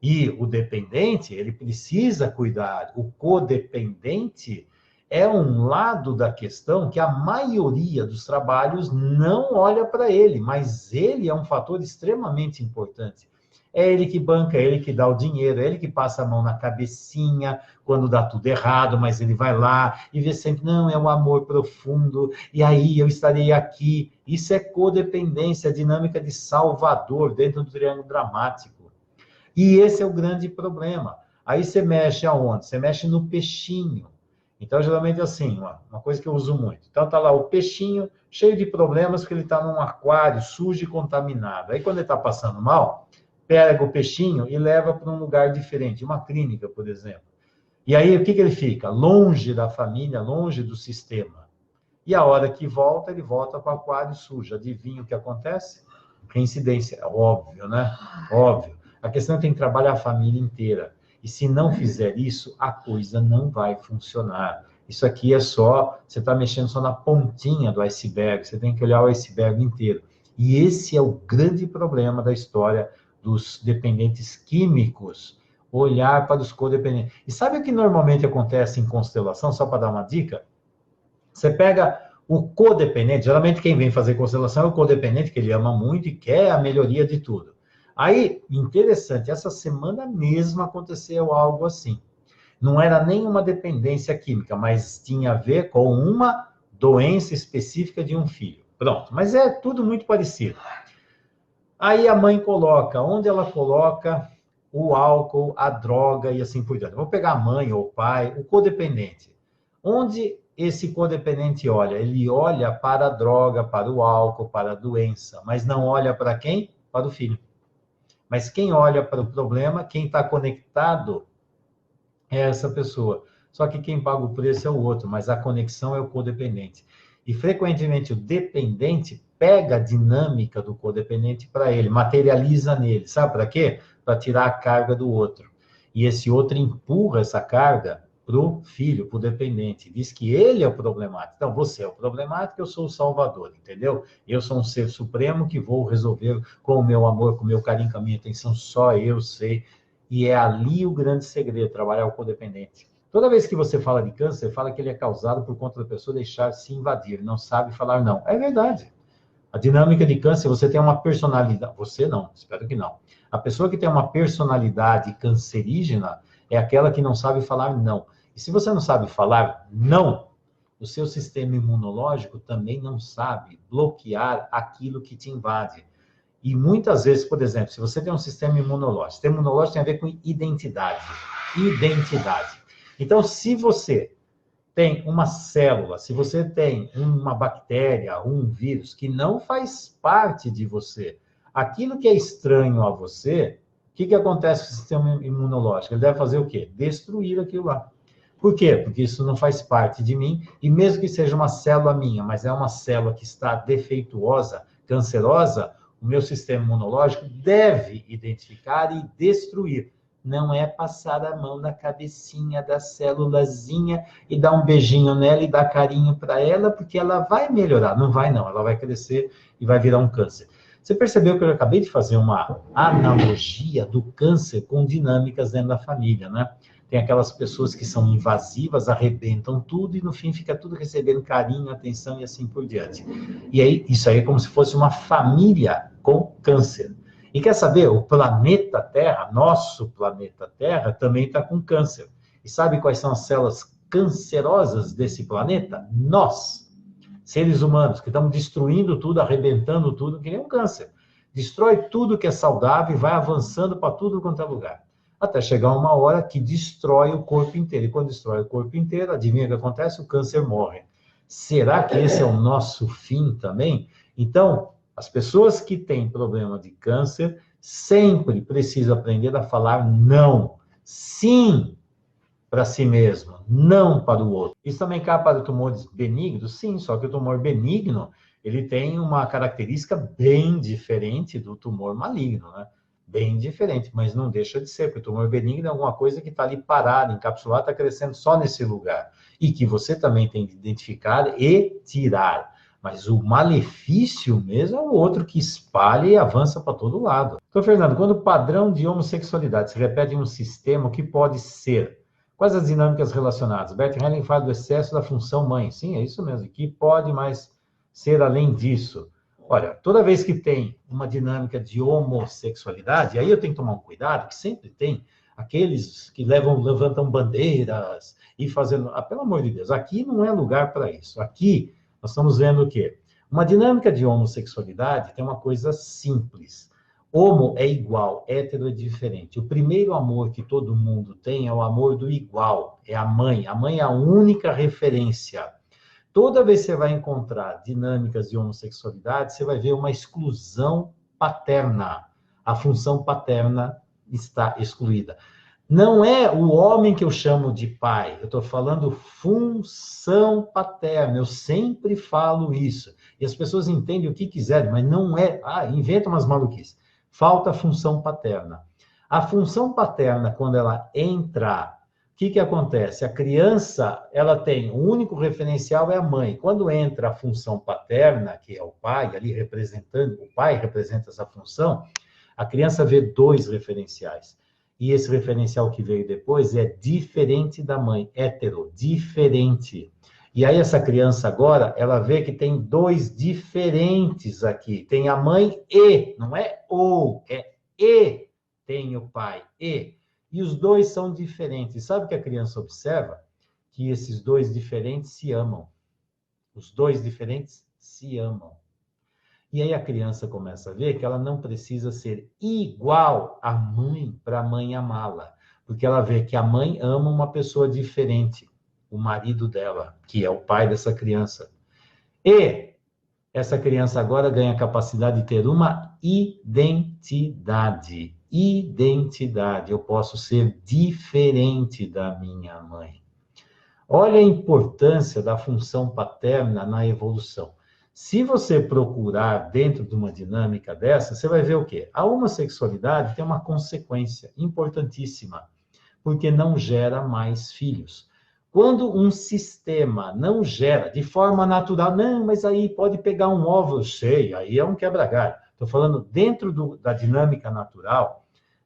E o dependente, ele precisa cuidar. O codependente é um lado da questão que a maioria dos trabalhos não olha para ele, mas ele é um fator extremamente importante. É ele que banca, é ele que dá o dinheiro, é ele que passa a mão na cabecinha quando dá tudo errado, mas ele vai lá e vê sempre, não, é um amor profundo, e aí eu estarei aqui. Isso é codependência, dinâmica de Salvador dentro do triângulo dramático. E esse é o grande problema. Aí você mexe aonde? Você mexe no peixinho. Então, geralmente assim, uma coisa que eu uso muito. Então, tá lá o peixinho cheio de problemas porque ele está num aquário sujo e contaminado. Aí, quando ele está passando mal, pega o peixinho e leva para um lugar diferente, uma clínica, por exemplo. E aí, o que ele fica? Longe da família, longe do sistema. E a hora que volta, ele volta para o aquário sujo. Adivinha o que acontece? Reincidência. É óbvio, né? Óbvio. A questão é que tem que trabalhar a família inteira. E se não fizer isso, a coisa não vai funcionar. Isso aqui é só, você está mexendo só na pontinha do iceberg, você tem que olhar o iceberg inteiro. E esse é o grande problema da história dos dependentes químicos, olhar para os codependentes. E sabe o que normalmente acontece em constelação, só para dar uma dica? Você pega o codependente, geralmente quem vem fazer constelação é o codependente, que ele ama muito e quer a melhoria de tudo. Aí, interessante, essa semana mesmo aconteceu algo assim. Não era nenhuma dependência química, mas tinha a ver com uma doença específica de um filho. Pronto, mas é tudo muito parecido. Aí a mãe coloca, onde ela coloca o álcool, a droga e assim por diante. Vou pegar a mãe ou o pai, o codependente. Onde esse codependente olha? Ele olha para a droga, para o álcool, para a doença, mas não olha para quem? Para o filho. Mas quem olha para o problema, quem está conectado é essa pessoa. Só que quem paga o preço é o outro, mas a conexão é o codependente. E frequentemente o dependente pega a dinâmica do codependente para ele, materializa nele. Sabe para quê? Para tirar a carga do outro. E esse outro empurra essa carga para o filho, para o dependente. Diz que ele é o problemático. Então, você é o problemático, eu sou o salvador, entendeu? Eu sou um ser supremo que vou resolver com o meu amor, com o meu carinho, com a minha atenção, só eu sei. E é ali o grande segredo, trabalhar o codependente. Toda vez que você fala de câncer, fala que ele é causado por conta da pessoa deixar se invadir, não sabe falar não. É verdade. A dinâmica de câncer, você tem uma personalidade, você não, espero que não. A pessoa que tem uma personalidade cancerígena é aquela que não sabe falar não. E se você não sabe falar não, o seu sistema imunológico também não sabe bloquear aquilo que te invade. E muitas vezes, por exemplo, se você tem um sistema imunológico tem a ver com identidade. Identidade. Então, se você tem uma célula, se você tem uma bactéria, um vírus que não faz parte de você, aquilo que é estranho a você, o que acontece com o sistema imunológico? Ele deve fazer o quê? Destruir aquilo lá. Por quê? Porque isso não faz parte de mim, e mesmo que seja uma célula minha, mas é uma célula que está defeituosa, cancerosa, o meu sistema imunológico deve identificar e destruir. Não é passar a mão na cabecinha da célulazinha e dar um beijinho nela e dar carinho para ela, porque ela vai melhorar. Não vai, não. Ela vai crescer e vai virar um câncer. Você percebeu que eu acabei de fazer uma analogia do câncer com dinâmicas dentro da família, né? Tem aquelas pessoas que são invasivas, arrebentam tudo e no fim fica tudo recebendo carinho, atenção e assim por diante. E aí, isso aí é como se fosse uma família com câncer. E quer saber? O planeta Terra, nosso planeta Terra, também está com câncer. E sabe quais são as células cancerosas desse planeta? Nós, seres humanos, que estamos destruindo tudo, arrebentando tudo, que nem um câncer. Destrói tudo que é saudável e vai avançando para tudo quanto é lugar. Até chegar uma hora que destrói o corpo inteiro. E quando destrói o corpo inteiro, adivinha o que acontece? O câncer morre. Será que esse é o nosso fim também? Então, as pessoas que têm problema de câncer sempre precisam aprender a falar não. Sim para si mesmo, não para o outro. Isso também cabe para tumores benignos? Sim, só que o tumor benigno, ele tem uma característica bem diferente do tumor maligno, né? Bem diferente, mas não deixa de ser, porque o tumor benigno é alguma coisa que está ali parada, encapsulada, está crescendo só nesse lugar. E que você também tem que identificar e tirar. Mas o malefício mesmo é o outro que espalha e avança para todo lado. Então, Fernando, quando o padrão de homossexualidade se repete em um sistema, o que pode ser? Quais as dinâmicas relacionadas? Bert Helling fala do excesso da função mãe. Sim, é isso mesmo. Que pode mais ser além disso? Olha, toda vez que tem uma dinâmica de homossexualidade, aí eu tenho que tomar um cuidado, que sempre tem aqueles que levantam bandeiras e fazendo... Ah, pelo amor de Deus, aqui não é lugar para isso. Aqui nós estamos vendo o quê? Uma dinâmica de homossexualidade tem uma coisa simples. Homo é igual, hétero é diferente. O primeiro amor que todo mundo tem é o amor do igual, é a mãe. A mãe é a única referência. Toda vez que você vai encontrar dinâmicas de homossexualidade, você vai ver uma exclusão paterna. A função paterna está excluída. Não é o homem que eu chamo de pai, eu estou falando função paterna, eu sempre falo isso. E as pessoas entendem o que quiserem, mas não é... Ah, inventam umas maluquices. Falta a função paterna. A função paterna, quando ela entra, o que acontece? A criança, ela tem, o único referencial é a mãe. Quando entra a função paterna, que é o pai, ali representando, o pai representa essa função, a criança vê dois referenciais. E esse referencial que veio depois é diferente da mãe, hétero, diferente. E aí essa criança agora, ela vê que tem dois diferentes aqui. Tem a mãe e, não é o, é e tem o pai, e. E os dois são diferentes. Sabe o que a criança observa? Que esses dois diferentes se amam. Os dois diferentes se amam. E aí a criança começa a ver que ela não precisa ser igual à mãe para a mãe amá-la. Porque ela vê que a mãe ama uma pessoa diferente, o marido dela, que é o pai dessa criança. E essa criança agora ganha a capacidade de ter uma identidade. Identidade. Eu posso ser diferente da minha mãe. Olha a importância da função paterna na evolução. Se você procurar dentro de uma dinâmica dessa, você vai ver o quê? A homossexualidade tem uma consequência importantíssima, porque não gera mais filhos. Quando um sistema não gera de forma natural, não, mas aí pode pegar um óvulo cheio, aí é um quebra-galho. Estou falando dentro da dinâmica natural,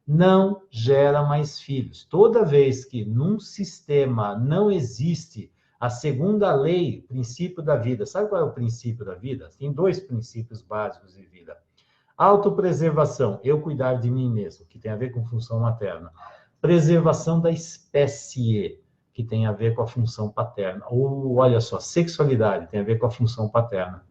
não gera mais filhos. Toda vez que num sistema não existe a segunda lei, princípio da vida. Sabe qual é o princípio da vida? Tem dois princípios básicos de vida. Autopreservação, eu cuidar de mim mesmo, que tem a ver com função materna. Preservação da espécie, que tem a ver com a função paterna. Ou, olha só, sexualidade tem a ver com a função paterna.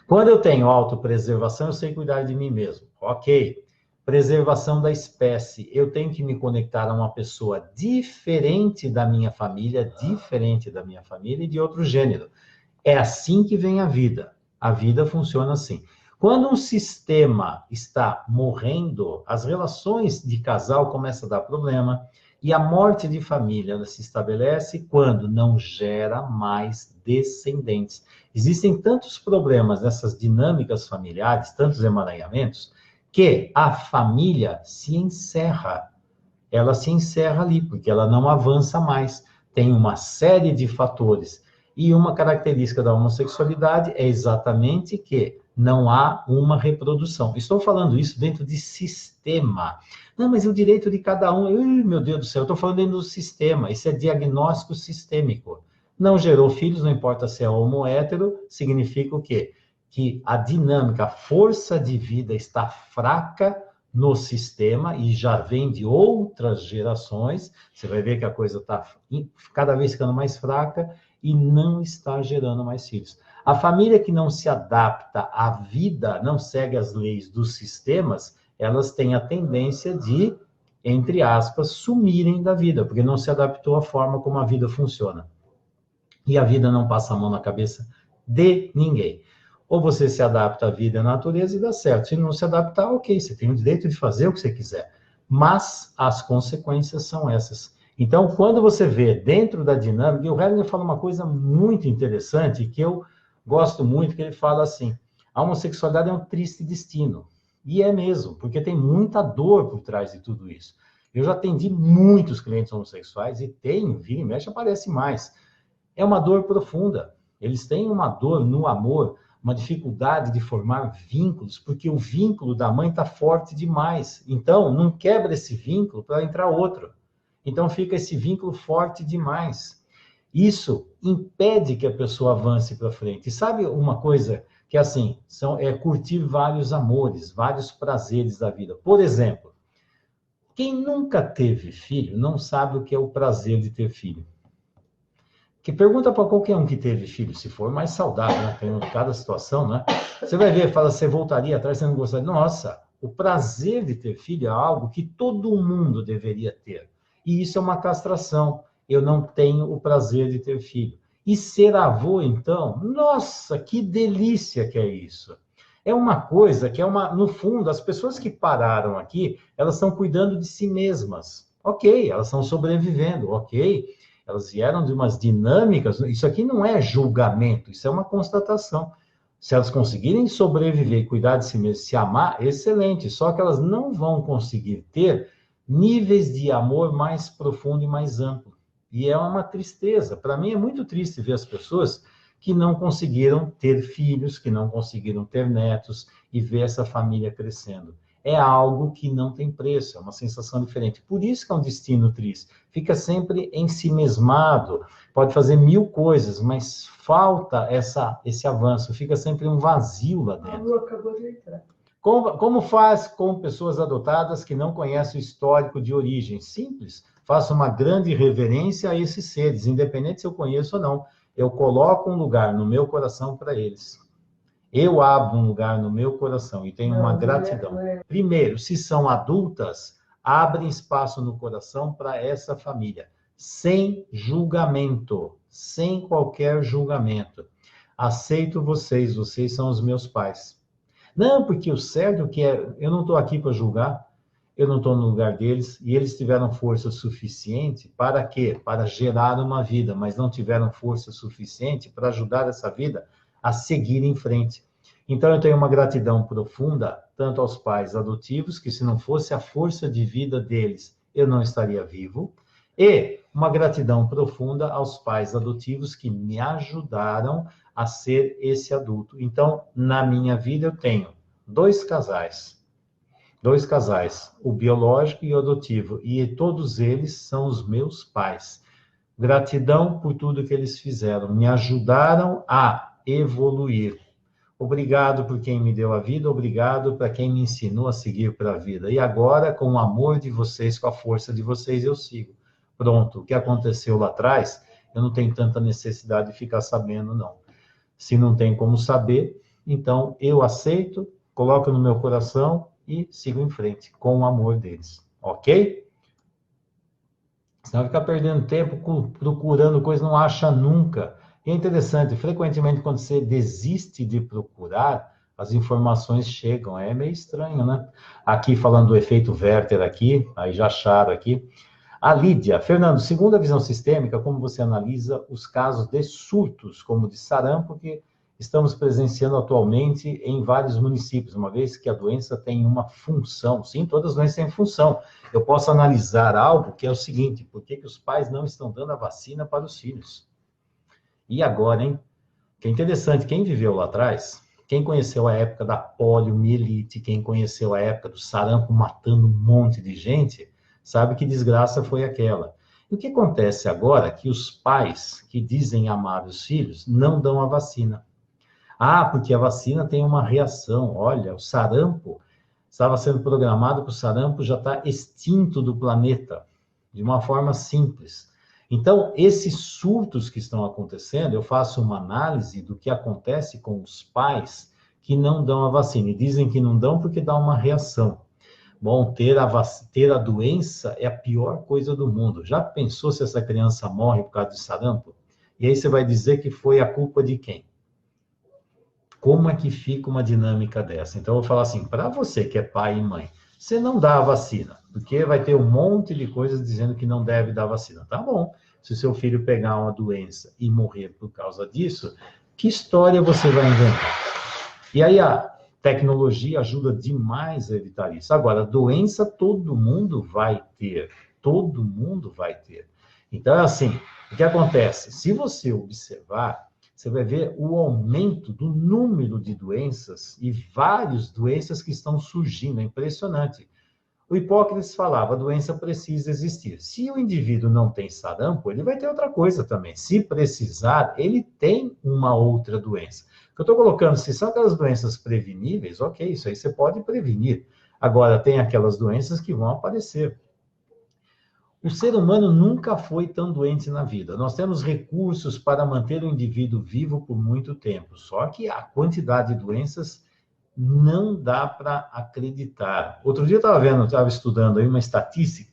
Quando eu tenho autopreservação, eu sei cuidar de mim mesmo. Ok. Preservação da espécie. Eu tenho que me conectar a uma pessoa diferente da minha família e de outro gênero. É assim que vem a vida. A vida funciona assim. Quando um sistema está morrendo, as relações de casal começam a dar problema e a morte de família ela se estabelece quando não gera mais descendentes. Existem tantos problemas nessas dinâmicas familiares, tantos emaranhamentos, que a família se encerra. Ela se encerra ali, porque ela não avança mais. Tem uma série de fatores. E uma característica da homossexualidade é exatamente que não há uma reprodução. Estou falando isso dentro de sistema. Não, mas é o direito de cada um. Meu Deus do céu, eu estou falando dentro do sistema. Isso é diagnóstico sistêmico. Não gerou filhos, não importa se é homo ou hétero, significa o quê? Que a dinâmica, a força de vida está fraca no sistema e já vem de outras gerações. Você vai ver que a coisa está cada vez ficando mais fraca e não está gerando mais filhos. A família que não se adapta à vida, não segue as leis dos sistemas, elas têm a tendência de, entre aspas, sumirem da vida, porque não se adaptou à forma como a vida funciona. E a vida não passa a mão na cabeça de ninguém. Ou você se adapta à vida e à natureza e dá certo. Se não se adaptar, ok, você tem o direito de fazer o que você quiser. Mas as consequências são essas. Então, quando você vê dentro da dinâmica, e o Hellinger fala uma coisa muito interessante, que eu gosto muito, que ele fala assim, a homossexualidade é um triste destino. E é mesmo, porque tem muita dor por trás de tudo isso. Eu já atendi muitos clientes homossexuais e tenho, vira e mexe, aparece mais. É uma dor profunda. Eles têm uma dor no amor, uma dificuldade de formar vínculos, porque o vínculo da mãe está forte demais. Então, não quebra esse vínculo para entrar outro. Então fica esse vínculo forte demais. Isso impede que a pessoa avance para frente. E sabe uma coisa que assim, é curtir vários amores, vários prazeres da vida. Por exemplo, quem nunca teve filho não sabe o que é o prazer de ter filho. Que pergunta para qualquer um que teve filho, se for mais saudável, né? Tem cada situação, né? Você vai ver, fala, você voltaria atrás, você não gostaria. Nossa, o prazer de ter filho é algo que todo mundo deveria ter. E isso é uma castração. Eu não tenho o prazer de ter filho. E ser avô, então, nossa, que delícia que é isso. É uma coisa que no fundo, as pessoas que pararam aqui, elas estão cuidando de si mesmas. Ok, elas estão sobrevivendo, ok. Elas vieram de umas dinâmicas, isso aqui não é julgamento, isso é uma constatação. Se elas conseguirem sobreviver e cuidar de si mesmas, se amar, excelente. Só que elas não vão conseguir ter níveis de amor mais profundo e mais amplo. E é uma tristeza. Para mim é muito triste ver as pessoas que não conseguiram ter filhos, que não conseguiram ter netos e ver essa família crescendo. É algo que não tem preço, é uma sensação diferente. Por isso que é um destino triste. Fica sempre ensimesmado, pode fazer 1000 coisas, mas falta esse avanço, fica sempre um vazio lá dentro. A Lu acabou de entrar. Como faz com pessoas adotadas que não conhecem o histórico de origem? Simples. Faço uma grande reverência a esses seres, independente se eu conheço ou não. Eu coloco um lugar no meu coração para eles. Eu abro um lugar no meu coração e tenho uma gratidão. Primeiro, se são adultas, abrem espaço no coração para essa família, sem julgamento, sem qualquer julgamento. Aceito vocês, vocês são os meus pais. Não, porque o certo que é, eu não estou aqui para julgar, eu não estou no lugar deles, e eles tiveram força suficiente para quê? Para gerar uma vida, mas não tiveram força suficiente para ajudar essa vida a seguir em frente. Então, eu tenho uma gratidão profunda, tanto aos pais adotivos, que se não fosse a força de vida deles, eu não estaria vivo, e uma gratidão profunda aos pais adotivos que me ajudaram a ser esse adulto. Então, na minha vida, eu tenho dois casais, o biológico e o adotivo, e todos eles são os meus pais. Gratidão por tudo que eles fizeram, me ajudaram a evoluir. Obrigado por quem me deu a vida, obrigado para quem me ensinou a seguir para a vida. E agora, com o amor de vocês, com a força de vocês, eu sigo. Pronto, o que aconteceu lá atrás, eu não tenho tanta necessidade de ficar sabendo, não. Se não tem como saber, então eu aceito, coloco no meu coração e sigo em frente, com o amor deles. Ok? Senão fica perdendo tempo procurando coisa, não acha nunca. E é interessante, frequentemente quando você desiste de procurar, as informações chegam. É meio estranho, né? Aqui falando do efeito Werther aqui, aí já acharam aqui. A Lídia, Fernando, segundo a visão sistêmica, como você analisa os casos de surtos, como de sarampo, que estamos presenciando atualmente em vários municípios, uma vez que a doença tem uma função. Sim, todas as doenças têm função. Eu posso analisar algo que é o seguinte: por que os pais não estão dando a vacina para os filhos? E agora, hein? Que é interessante, quem viveu lá atrás, quem conheceu a época da poliomielite, quem conheceu a época do sarampo matando um monte de gente, sabe que desgraça foi aquela. E o que acontece agora é que os pais que dizem amar os filhos não dão a vacina. Ah, porque a vacina tem uma reação. Olha, o sarampo estava sendo programado que o sarampo já está extinto do planeta, de uma forma simples. Então, esses surtos que estão acontecendo, eu faço uma análise do que acontece com os pais que não dão a vacina. E dizem que não dão porque dá uma reação. Bom, ter a doença é a pior coisa do mundo. Já pensou se essa criança morre por causa de sarampo? E aí você vai dizer que foi a culpa de quem? Como é que fica uma dinâmica dessa? Então, eu vou falar assim, para você que é pai e mãe, você não dá a vacina, porque vai ter um monte de coisas dizendo que não deve dar vacina. Tá bom, se o seu filho pegar uma doença e morrer por causa disso, que história você vai inventar? E aí a tecnologia ajuda demais a evitar isso. Agora, doença todo mundo vai ter, todo mundo vai ter. Então, assim, o que acontece? Se você observar, você vai ver o aumento do número de doenças e várias doenças que estão surgindo. É impressionante. O Hipócrates falava, a doença precisa existir. Se o indivíduo não tem sarampo, ele vai ter outra coisa também. Se precisar, ele tem uma outra doença. O que eu estou colocando, se são aquelas doenças preveníveis, ok, isso aí você pode prevenir. Agora, tem aquelas doenças que vão aparecer. O ser humano nunca foi tão doente na vida. Nós temos recursos para manter o indivíduo vivo por muito tempo. Só que a quantidade de doenças não dá para acreditar. Outro dia eu estava estudando aí uma estatística,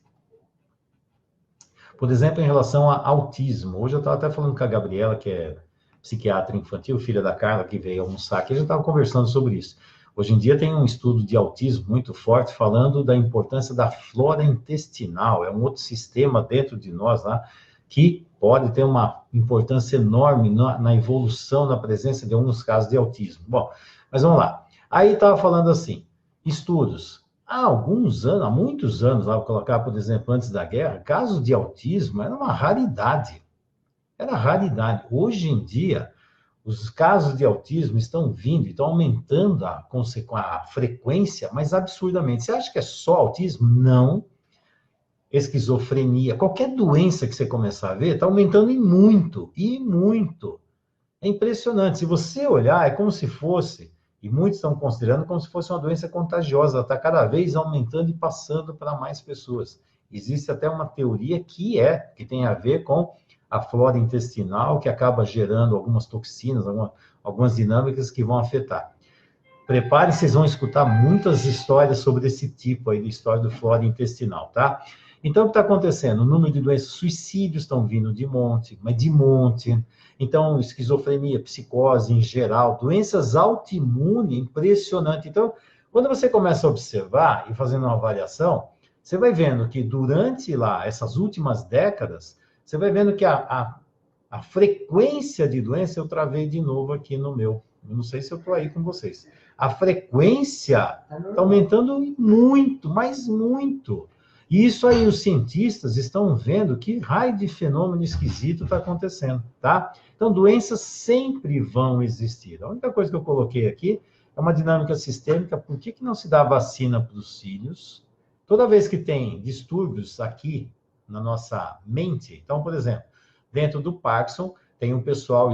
por exemplo, em relação a autismo. Hoje eu estava até falando com a Gabriela, que é psiquiatra infantil, filha da Carla, que veio almoçar aqui, a gente estava conversando sobre isso. Hoje em dia tem um estudo de autismo muito forte falando da importância da flora intestinal. É um outro sistema dentro de nós lá que pode ter uma importância enorme na evolução, na presença de alguns casos de autismo. Bom, mas vamos lá. Aí estava falando assim, estudos. Há alguns anos, há muitos anos, lá vou colocar, por exemplo, antes da guerra, casos de autismo era uma raridade. Era raridade. Hoje em dia, os casos de autismo estão vindo, estão aumentando a frequência, mas absurdamente. Você acha que é só autismo? Não. Esquizofrenia, qualquer doença que você começar a ver, está aumentando e muito, e muito. É impressionante. Se você olhar, é como se fosse, e muitos estão considerando como se fosse uma doença contagiosa, ela está cada vez aumentando e passando para mais pessoas. Existe até uma teoria que tem a ver com a flora intestinal, que acaba gerando algumas toxinas, algumas dinâmicas que vão afetar. Prepare-se, vocês vão escutar muitas histórias sobre esse tipo aí de história do flora intestinal, tá? Então, o que está acontecendo? O número de doenças, suicídios estão vindo de monte, mas de monte. Então, esquizofrenia, psicose em geral, doenças autoimunes, impressionante. Então, quando você começa a observar e fazendo uma avaliação, você vai vendo que durante lá, essas últimas décadas, você vai vendo que a frequência de doença, eu travei de novo aqui no meu, eu não sei se eu estou aí com vocês. A frequência está aumentando muito, mas muito. E isso aí, os cientistas estão vendo que raio de fenômeno esquisito está acontecendo, tá? Então, doenças sempre vão existir. A única coisa que eu coloquei aqui é uma dinâmica sistêmica. Por que não se dá vacina para os filhos? Toda vez que tem distúrbios aqui na nossa mente, então, por exemplo, dentro do Parkinson, tem um pessoal...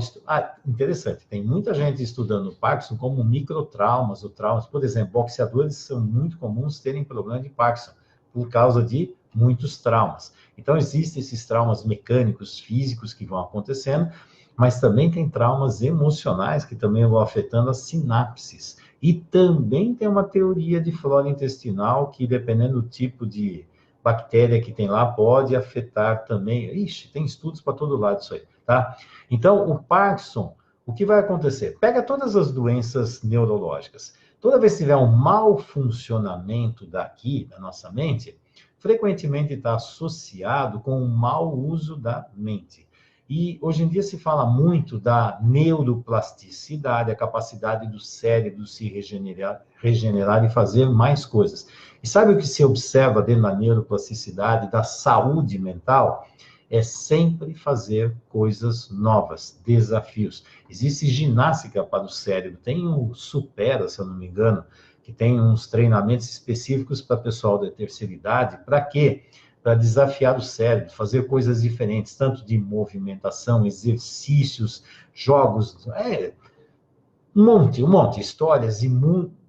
interessante, tem muita gente estudando o Parkinson como microtraumas ou traumas. Por exemplo, boxeadores são muito comuns terem problema de Parkinson por causa de muitos traumas. Então, existem esses traumas mecânicos, físicos que vão acontecendo, mas também tem traumas emocionais que também vão afetando as sinapses. E também tem uma teoria de flora intestinal que, dependendo do tipo de bactéria que tem lá, pode afetar também. Ixi, tem estudos para todo lado disso aí, tá? Então, o Parkinson, o que vai acontecer? Pega todas as doenças neurológicas. Toda vez que tiver um mau funcionamento daqui, da nossa mente, frequentemente está associado com um mau uso da mente. E hoje em dia se fala muito da neuroplasticidade, a capacidade do cérebro se regenerar e fazer mais coisas. E sabe o que se observa dentro da neuroplasticidade, da saúde mental? É sempre fazer coisas novas, desafios. Existe ginástica para o cérebro, tem o Supera, se eu não me engano, que tem uns treinamentos específicos para pessoal da terceira idade. Para quê? Para desafiar o cérebro, fazer coisas diferentes, tanto de movimentação, exercícios, jogos, um monte, histórias,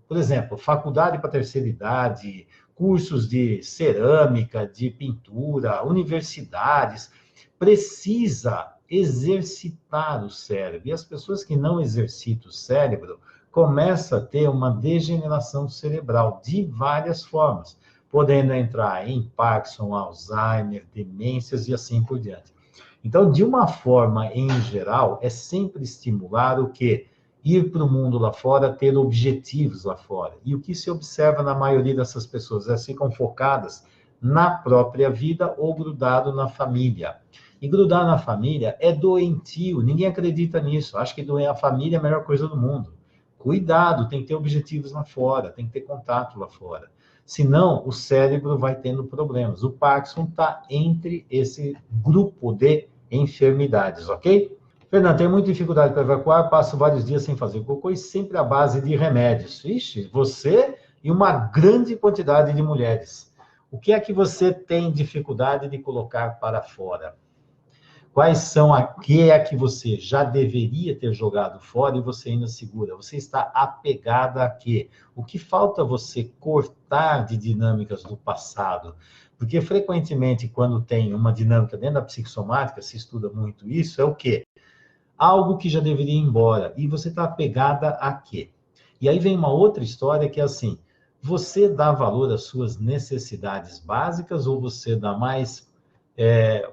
por exemplo, faculdade para terceira idade, cursos de cerâmica, de pintura, universidades, precisa exercitar o cérebro. E as pessoas que não exercitam o cérebro começam a ter uma degeneração cerebral de várias formas, podendo entrar em Parkinson, Alzheimer, demências e assim por diante. Então, de uma forma em geral, é sempre estimular o quê? Ir para o mundo lá fora, ter objetivos lá fora. E o que se observa na maioria dessas pessoas? Elas ficam focadas na própria vida ou grudado na família. E grudar na família é doentio, ninguém acredita nisso. Acho que a família é a melhor coisa do mundo. Cuidado, tem que ter objetivos lá fora, tem que ter contato lá fora. Senão, o cérebro vai tendo problemas. O Parkinson está entre esse grupo de enfermidades, ok? Fernando, tenho muita dificuldade para evacuar, passo vários dias sem fazer cocô e sempre à base de remédios. Ixi, você e uma grande quantidade de mulheres. O que é que você tem dificuldade de colocar para fora? Quais são o que é que você já deveria ter jogado fora e você ainda segura? Você está apegada a quê? O que falta você cortar de dinâmicas do passado? Porque frequentemente, quando tem uma dinâmica dentro da psicossomática, se estuda muito isso, é o quê? Algo que já deveria ir embora. E você está apegada a quê? E aí vem uma outra história que é assim, você dá valor às suas necessidades básicas ou você dá mais,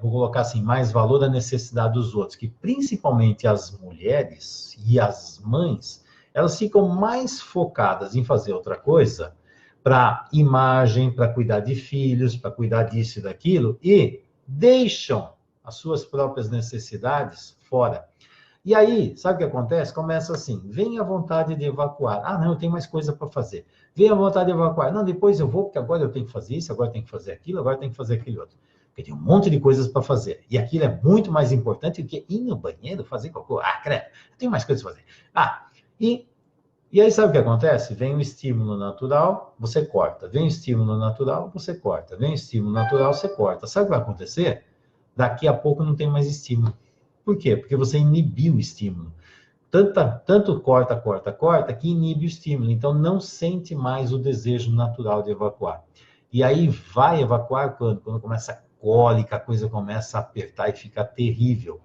vou colocar assim, mais valor à necessidade dos outros? Que principalmente as mulheres e as mães, elas ficam mais focadas em fazer outra coisa para imagem, para cuidar de filhos, para cuidar disso e daquilo, e deixam as suas próprias necessidades fora. E aí, sabe o que acontece? Começa assim, vem a vontade de evacuar. Ah, não, eu tenho mais coisa para fazer. Vem a vontade de evacuar. Não, depois eu vou, porque agora eu tenho que fazer isso, agora eu tenho que fazer aquilo, agora eu tenho que fazer aquele outro. Porque tem um monte de coisas para fazer. E aquilo é muito mais importante do que ir no banheiro, fazer cocô. Ah, credo, eu tenho mais coisas para fazer. E aí sabe o que acontece? Vem o estímulo natural, você corta. Vem o estímulo natural, você corta. Vem o estímulo natural, você corta. Sabe o que vai acontecer? Daqui a pouco não tem mais estímulo. Por quê? Porque você inibiu o estímulo. Tanto corta, corta, corta, que inibe o estímulo. Então, não sente mais o desejo natural de evacuar. E aí, vai evacuar quando? Quando começa a cólica, a coisa começa a apertar e fica terrível.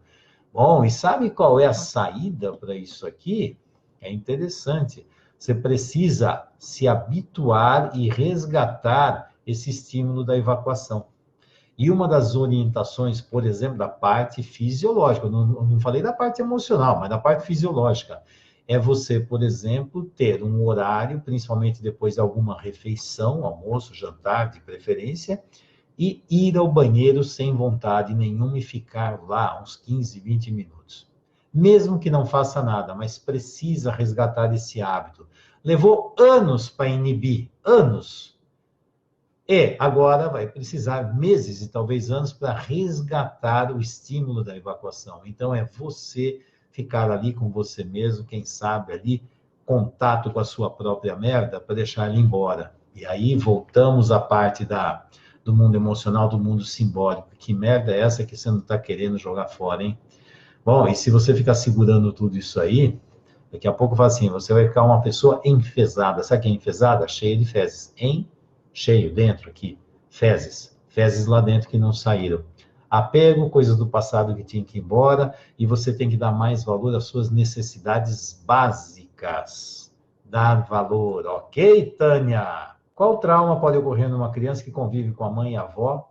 Bom, e sabe qual é a saída para isso aqui? É interessante. Você precisa se habituar e resgatar esse estímulo da evacuação. E uma das orientações, por exemplo, da parte fisiológica, eu não falei da parte emocional, mas da parte fisiológica, é você, por exemplo, ter um horário, principalmente depois de alguma refeição, almoço, jantar, de preferência, e ir ao banheiro sem vontade nenhuma e ficar lá uns 15, 20 minutos. Mesmo que não faça nada, mas precisa resgatar esse hábito. Levou anos para inibir, anos. E agora vai precisar meses e talvez anos para resgatar o estímulo da evacuação. Então, é você ficar ali com você mesmo, quem sabe ali, contato com a sua própria merda para deixar ela embora. E aí voltamos à parte do mundo emocional, do mundo simbólico. Que merda é essa que você não está querendo jogar fora, hein? Bom, e se você ficar segurando tudo isso aí, daqui a pouco fala assim, você vai ficar uma pessoa enfesada. Sabe o que é enfesada? Cheia de fezes. Cheio dentro aqui, fezes lá dentro que não saíram. Apego, coisas do passado que tinha que ir embora, e você tem que dar mais valor às suas necessidades básicas. Dar valor, ok, Tânia? Qual trauma pode ocorrer numa criança que convive com a mãe e a avó,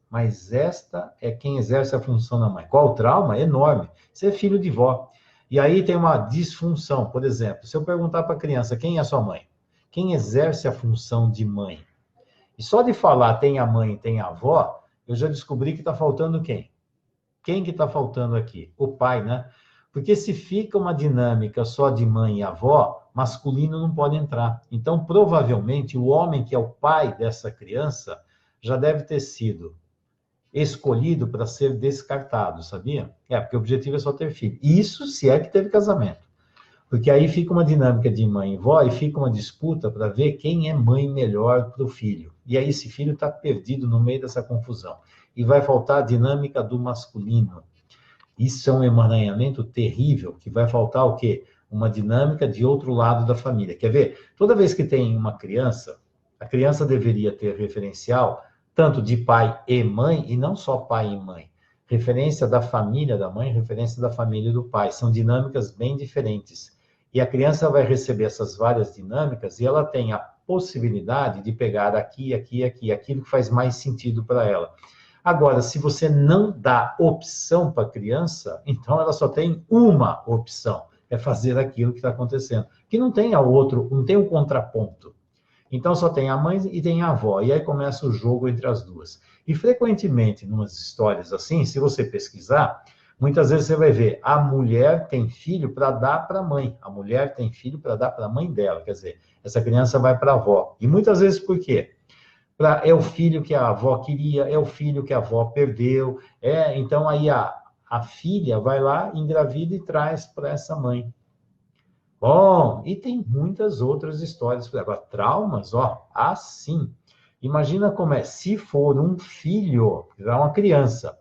mas esta é quem exerce a função da mãe? Qual trauma? Enorme. Você é filho de vó. E aí tem uma disfunção, por exemplo, se eu perguntar para a criança, quem é a sua mãe? Quem exerce a função de mãe? E só de falar tem a mãe, tem a avó, eu já descobri que está faltando quem? Quem que está faltando aqui? O pai, né? Porque se fica uma dinâmica só de mãe e avó, masculino não pode entrar. Então, provavelmente, o homem que é o pai dessa criança já deve ter sido escolhido para ser descartado, sabia? Porque o objetivo é só ter filho. Isso se é que teve casamento. Porque aí fica uma dinâmica de mãe e vó e fica uma disputa para ver quem é mãe melhor para o filho. E aí esse filho está perdido no meio dessa confusão. E vai faltar a dinâmica do masculino. Isso é um emaranhamento terrível, que vai faltar o quê? Uma dinâmica de outro lado da família. Quer ver? Toda vez que tem uma criança, a criança deveria ter referencial tanto de pai e mãe, e não só pai e mãe. Referência da família da mãe, referência da família do pai. São dinâmicas bem diferentes. E a criança vai receber essas várias dinâmicas e ela tem a possibilidade de pegar aqui, aqui, aqui, aquilo que faz mais sentido para ela. Agora, se você não dá opção para a criança, então ela só tem uma opção, é fazer aquilo que está acontecendo. Que não tem a outro, não tem um contraponto. Então só tem a mãe e tem a avó, e aí começa o jogo entre as duas. E frequentemente, em umas histórias assim, se você pesquisar, muitas vezes você vai ver, a mulher tem filho para dar para a mãe, a mulher tem filho para dar para a mãe dela, quer dizer, essa criança vai para a avó. E muitas vezes por quê? É o filho que a avó queria, é o filho que a avó perdeu, então aí a filha vai lá, engravida e traz para essa mãe. Bom, e tem muitas outras histórias. Agora, traumas, assim. Imagina como é, se for um filho, é uma criança,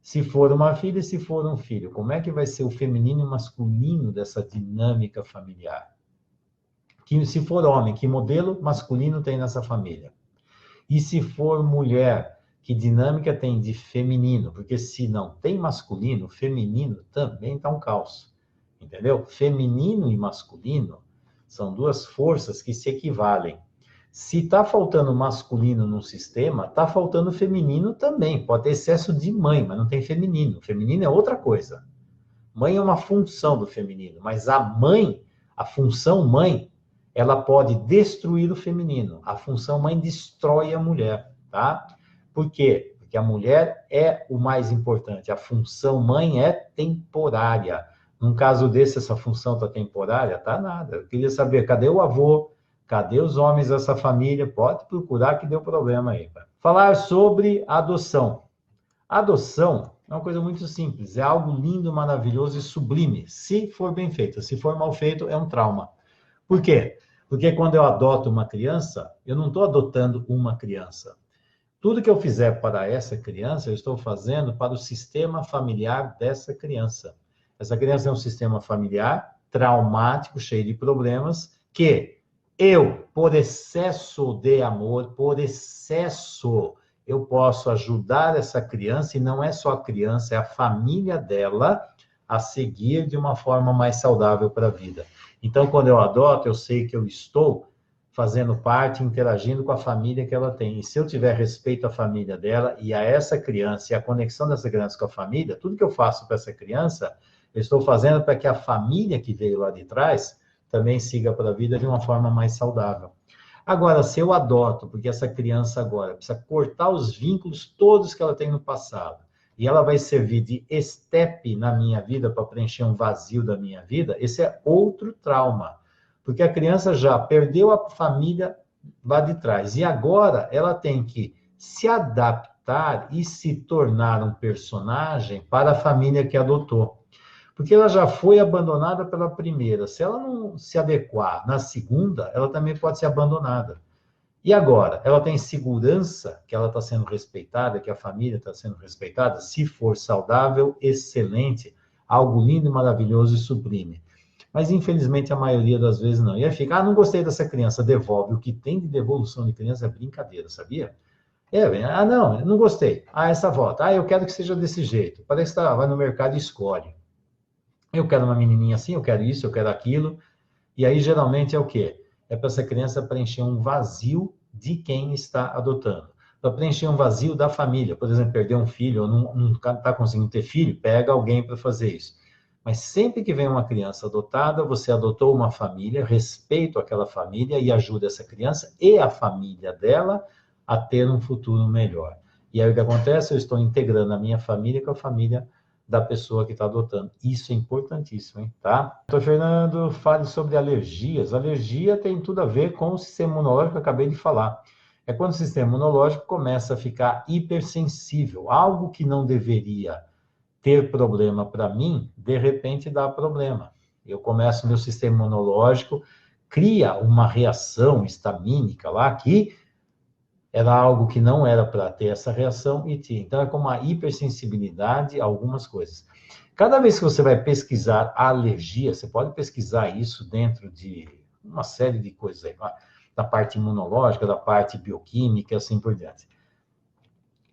se for uma filha e se for um filho, como é que vai ser o feminino e o masculino dessa dinâmica familiar? Que, se for homem, que modelo masculino tem nessa família? E se for mulher, que dinâmica tem de feminino? Porque se não tem masculino, feminino também está um caos. Entendeu? Feminino e masculino são duas forças que se equivalem. Se está faltando masculino num sistema, está faltando feminino também. Pode ter excesso de mãe, mas não tem feminino. Feminino é outra coisa. Mãe é uma função do feminino, mas a mãe, a função mãe, ela pode destruir o feminino. A função mãe destrói a mulher, tá? Por quê? Porque a mulher é o mais importante. A função mãe é temporária. Num caso desse, essa função está temporária? Tá nada. Eu queria saber, cadê o avô? Cadê os homens dessa família? Pode procurar que deu problema aí. Falar sobre adoção. Adoção é uma coisa muito simples. É algo lindo, maravilhoso e sublime. Se for bem feito. Se for mal feito, é um trauma. Por quê? Porque quando eu adoto uma criança, eu não estou adotando uma criança. Tudo que eu fizer para essa criança, eu estou fazendo para o sistema familiar dessa criança. Essa criança é um sistema familiar traumático, cheio de problemas, que eu, por excesso de amor, por excesso, eu posso ajudar essa criança, e não é só a criança, é a família dela, a seguir de uma forma mais saudável para a vida. Então, quando eu adoto, eu sei que eu estou fazendo parte, interagindo com a família que ela tem. E se eu tiver respeito à família dela e a essa criança, e a conexão dessa criança com a família, tudo que eu faço para essa criança, eu estou fazendo para que a família que veio lá de trás também siga para a vida de uma forma mais saudável. Agora, se eu adoto, porque essa criança agora precisa cortar os vínculos todos que ela tem no passado, e ela vai servir de estepe na minha vida para preencher um vazio da minha vida, esse é outro trauma. Porque a criança já perdeu a família lá de trás. E agora ela tem que se adaptar e se tornar um personagem para a família que adotou. Porque ela já foi abandonada pela primeira. Se ela não se adequar na segunda, ela também pode ser abandonada. E agora? Ela tem segurança que ela está sendo respeitada, que a família está sendo respeitada? Se for saudável, excelente. Algo lindo, maravilhoso e sublime. Mas, infelizmente, a maioria das vezes não. E aí fica, não gostei dessa criança, devolve. O que tem de devolução de criança é brincadeira, sabia? Não gostei. Essa volta. Eu quero que seja desse jeito. Parece que vai no mercado e escolhe. Eu quero uma menininha assim, eu quero isso, eu quero aquilo. E aí, geralmente, é o quê? É para essa criança preencher um vazio de quem está adotando. Para preencher um vazio da família. Por exemplo, perder um filho, ou não está conseguindo ter filho, pega alguém para fazer isso. Mas sempre que vem uma criança adotada, você adotou uma família, respeita aquela família e ajuda essa criança e a família dela a ter um futuro melhor. E aí o que acontece? Eu estou integrando a minha família com a família da pessoa que está adotando. Isso é importantíssimo, hein? Tá? Doutor Fernando, fale sobre alergias. Alergia tem tudo a ver com o sistema imunológico que eu acabei de falar. É quando o sistema imunológico começa a ficar hipersensível. Algo que não deveria ter problema para mim, de repente dá problema. Eu começo, meu sistema imunológico cria uma reação histamínica lá que era algo que não era para ter essa reação e tinha. Então, é como uma hipersensibilidade a algumas coisas. Cada vez que você vai pesquisar alergia, você pode pesquisar isso dentro de uma série de coisas aí, da parte imunológica, da parte bioquímica e assim por diante.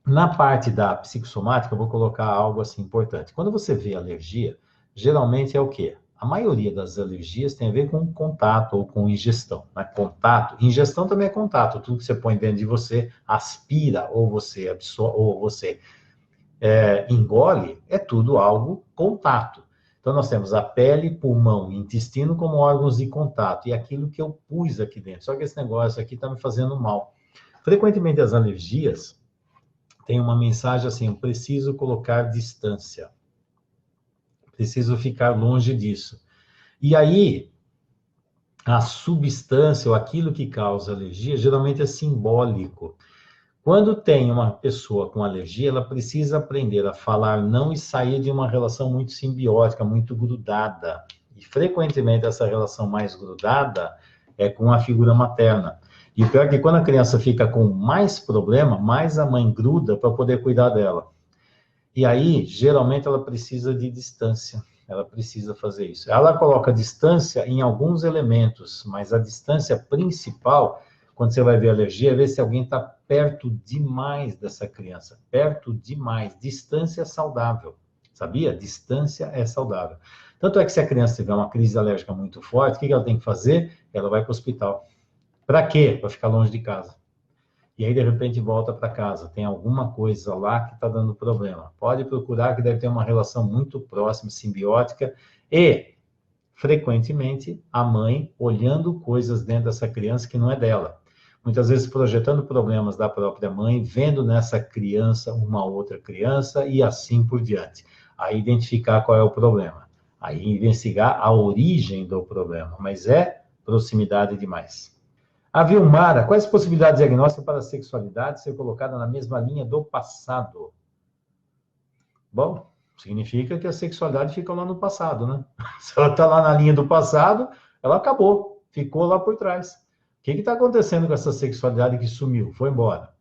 Na parte da psicossomática, eu vou colocar algo assim importante. Quando você vê alergia, geralmente é o quê? A maioria das alergias tem a ver com contato ou com ingestão. Né? Contato, ingestão também é contato. Tudo que você põe dentro de você, aspira ou você absorve, ou você engole, é tudo algo contato. Então, nós temos a pele, pulmão e intestino como órgãos de contato. E aquilo que eu pus aqui dentro. Só que esse negócio aqui está me fazendo mal. Frequentemente, as alergias tem uma mensagem assim, eu preciso colocar distância. Preciso ficar longe disso. E aí, a substância ou aquilo que causa alergia, geralmente é simbólico. Quando tem uma pessoa com alergia, ela precisa aprender a falar não e sair de uma relação muito simbiótica, muito grudada. E, frequentemente, essa relação mais grudada é com a figura materna. E o pior é que quando a criança fica com mais problema, mais a mãe gruda para poder cuidar dela. E aí, geralmente, ela precisa de distância. Ela precisa fazer isso. Ela coloca distância em alguns elementos, mas a distância principal, quando você vai ver a alergia, é ver se alguém está perto demais dessa criança. Perto demais. Distância é saudável. Sabia? Distância é saudável. Tanto é que se a criança tiver uma crise alérgica muito forte, o que ela tem que fazer? Ela vai para o hospital. Para quê? Para ficar longe de casa. E aí, de repente, volta para casa. Tem alguma coisa lá que está dando problema. Pode procurar, que deve ter uma relação muito próxima, simbiótica. E, frequentemente, a mãe olhando coisas dentro dessa criança que não é dela. Muitas vezes projetando problemas da própria mãe, vendo nessa criança uma outra criança e assim por diante. Aí, identificar qual é o problema. Aí, investigar a origem do problema. Mas é proximidade demais. A Vilmara, quais as possibilidades diagnósticas para a sexualidade ser colocada na mesma linha do passado? Bom, significa que a sexualidade fica lá no passado, né? Se ela está lá na linha do passado, ela acabou, ficou lá por trás. O que está acontecendo com essa sexualidade que sumiu, foi embora?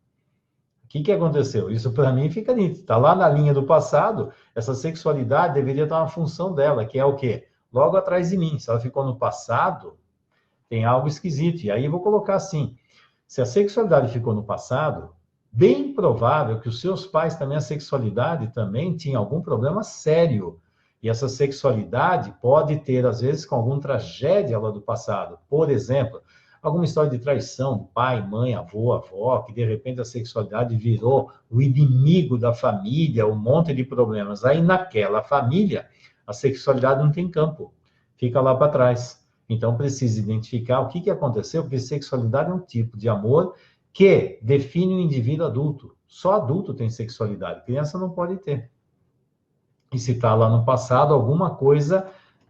O que aconteceu? Isso para mim fica nítido. Está lá na linha do passado, essa sexualidade deveria estar na função dela, que é o quê? Logo atrás de mim. Se ela ficou no passado, tem algo esquisito. E aí eu vou colocar assim, se a sexualidade ficou no passado, bem provável que os seus pais também, a sexualidade também tinha algum problema sério. E essa sexualidade pode ter, às vezes, com alguma tragédia lá do passado. Por exemplo, alguma história de traição do pai, mãe, avô, avó, que de repente a sexualidade virou o inimigo da família, um monte de problemas. Aí naquela família, a sexualidade não tem campo, fica lá para trás. Então, precisa identificar o que aconteceu, porque sexualidade é um tipo de amor que define o indivíduo adulto. Só adulto tem sexualidade, criança não pode ter. E se está lá no passado, alguma coisa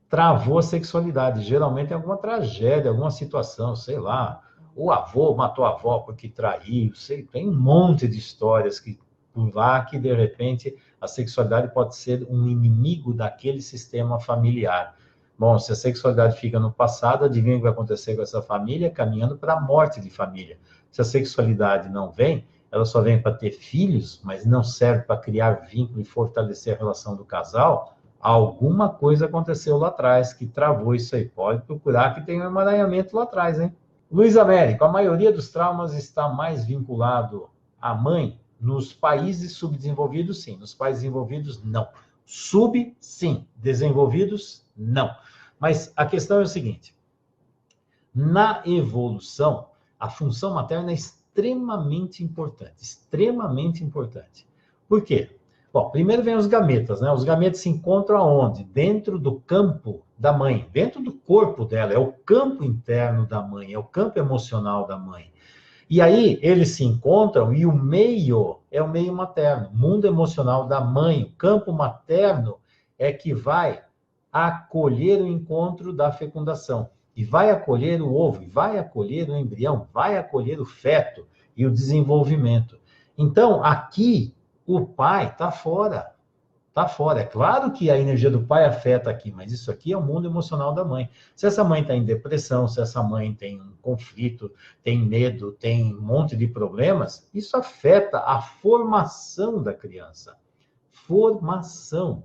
travou a sexualidade. Geralmente é alguma tragédia, alguma situação, sei lá. O avô matou a avó porque traiu, sei, tem um monte de histórias que, por lá que, de repente, a sexualidade pode ser um inimigo daquele sistema familiar. Bom, se a sexualidade fica no passado, adivinha o que vai acontecer com essa família? Caminhando para a morte de família. Se a sexualidade não vem, ela só vem para ter filhos, mas não serve para criar vínculo e fortalecer a relação do casal, alguma coisa aconteceu lá atrás que travou isso aí. Pode procurar que tem um emaranhamento lá atrás, hein? Luiz Américo, a maioria dos traumas está mais vinculado à mãe? Nos países subdesenvolvidos, sim. Nos países desenvolvidos, não. Sub, sim. Desenvolvidos, não. Mas a questão é o seguinte, na evolução, a função materna é extremamente importante, extremamente importante. Por quê? Bom, primeiro vem os gametas, né? Os gametas se encontram aonde? Dentro do campo da mãe, dentro do corpo dela, é o campo interno da mãe, é o campo emocional da mãe. E aí eles se encontram e o meio é o meio materno, o mundo emocional da mãe, o campo materno é que vai acolher o encontro da fecundação. E vai acolher o ovo, e vai acolher o embrião, vai acolher o feto e o desenvolvimento. Então, aqui, o pai está fora. Está fora. É claro que a energia do pai afeta aqui, mas isso aqui é o mundo emocional da mãe. Se essa mãe está em depressão, se essa mãe tem um conflito, tem medo, tem um monte de problemas, isso afeta a formação da criança. Formação.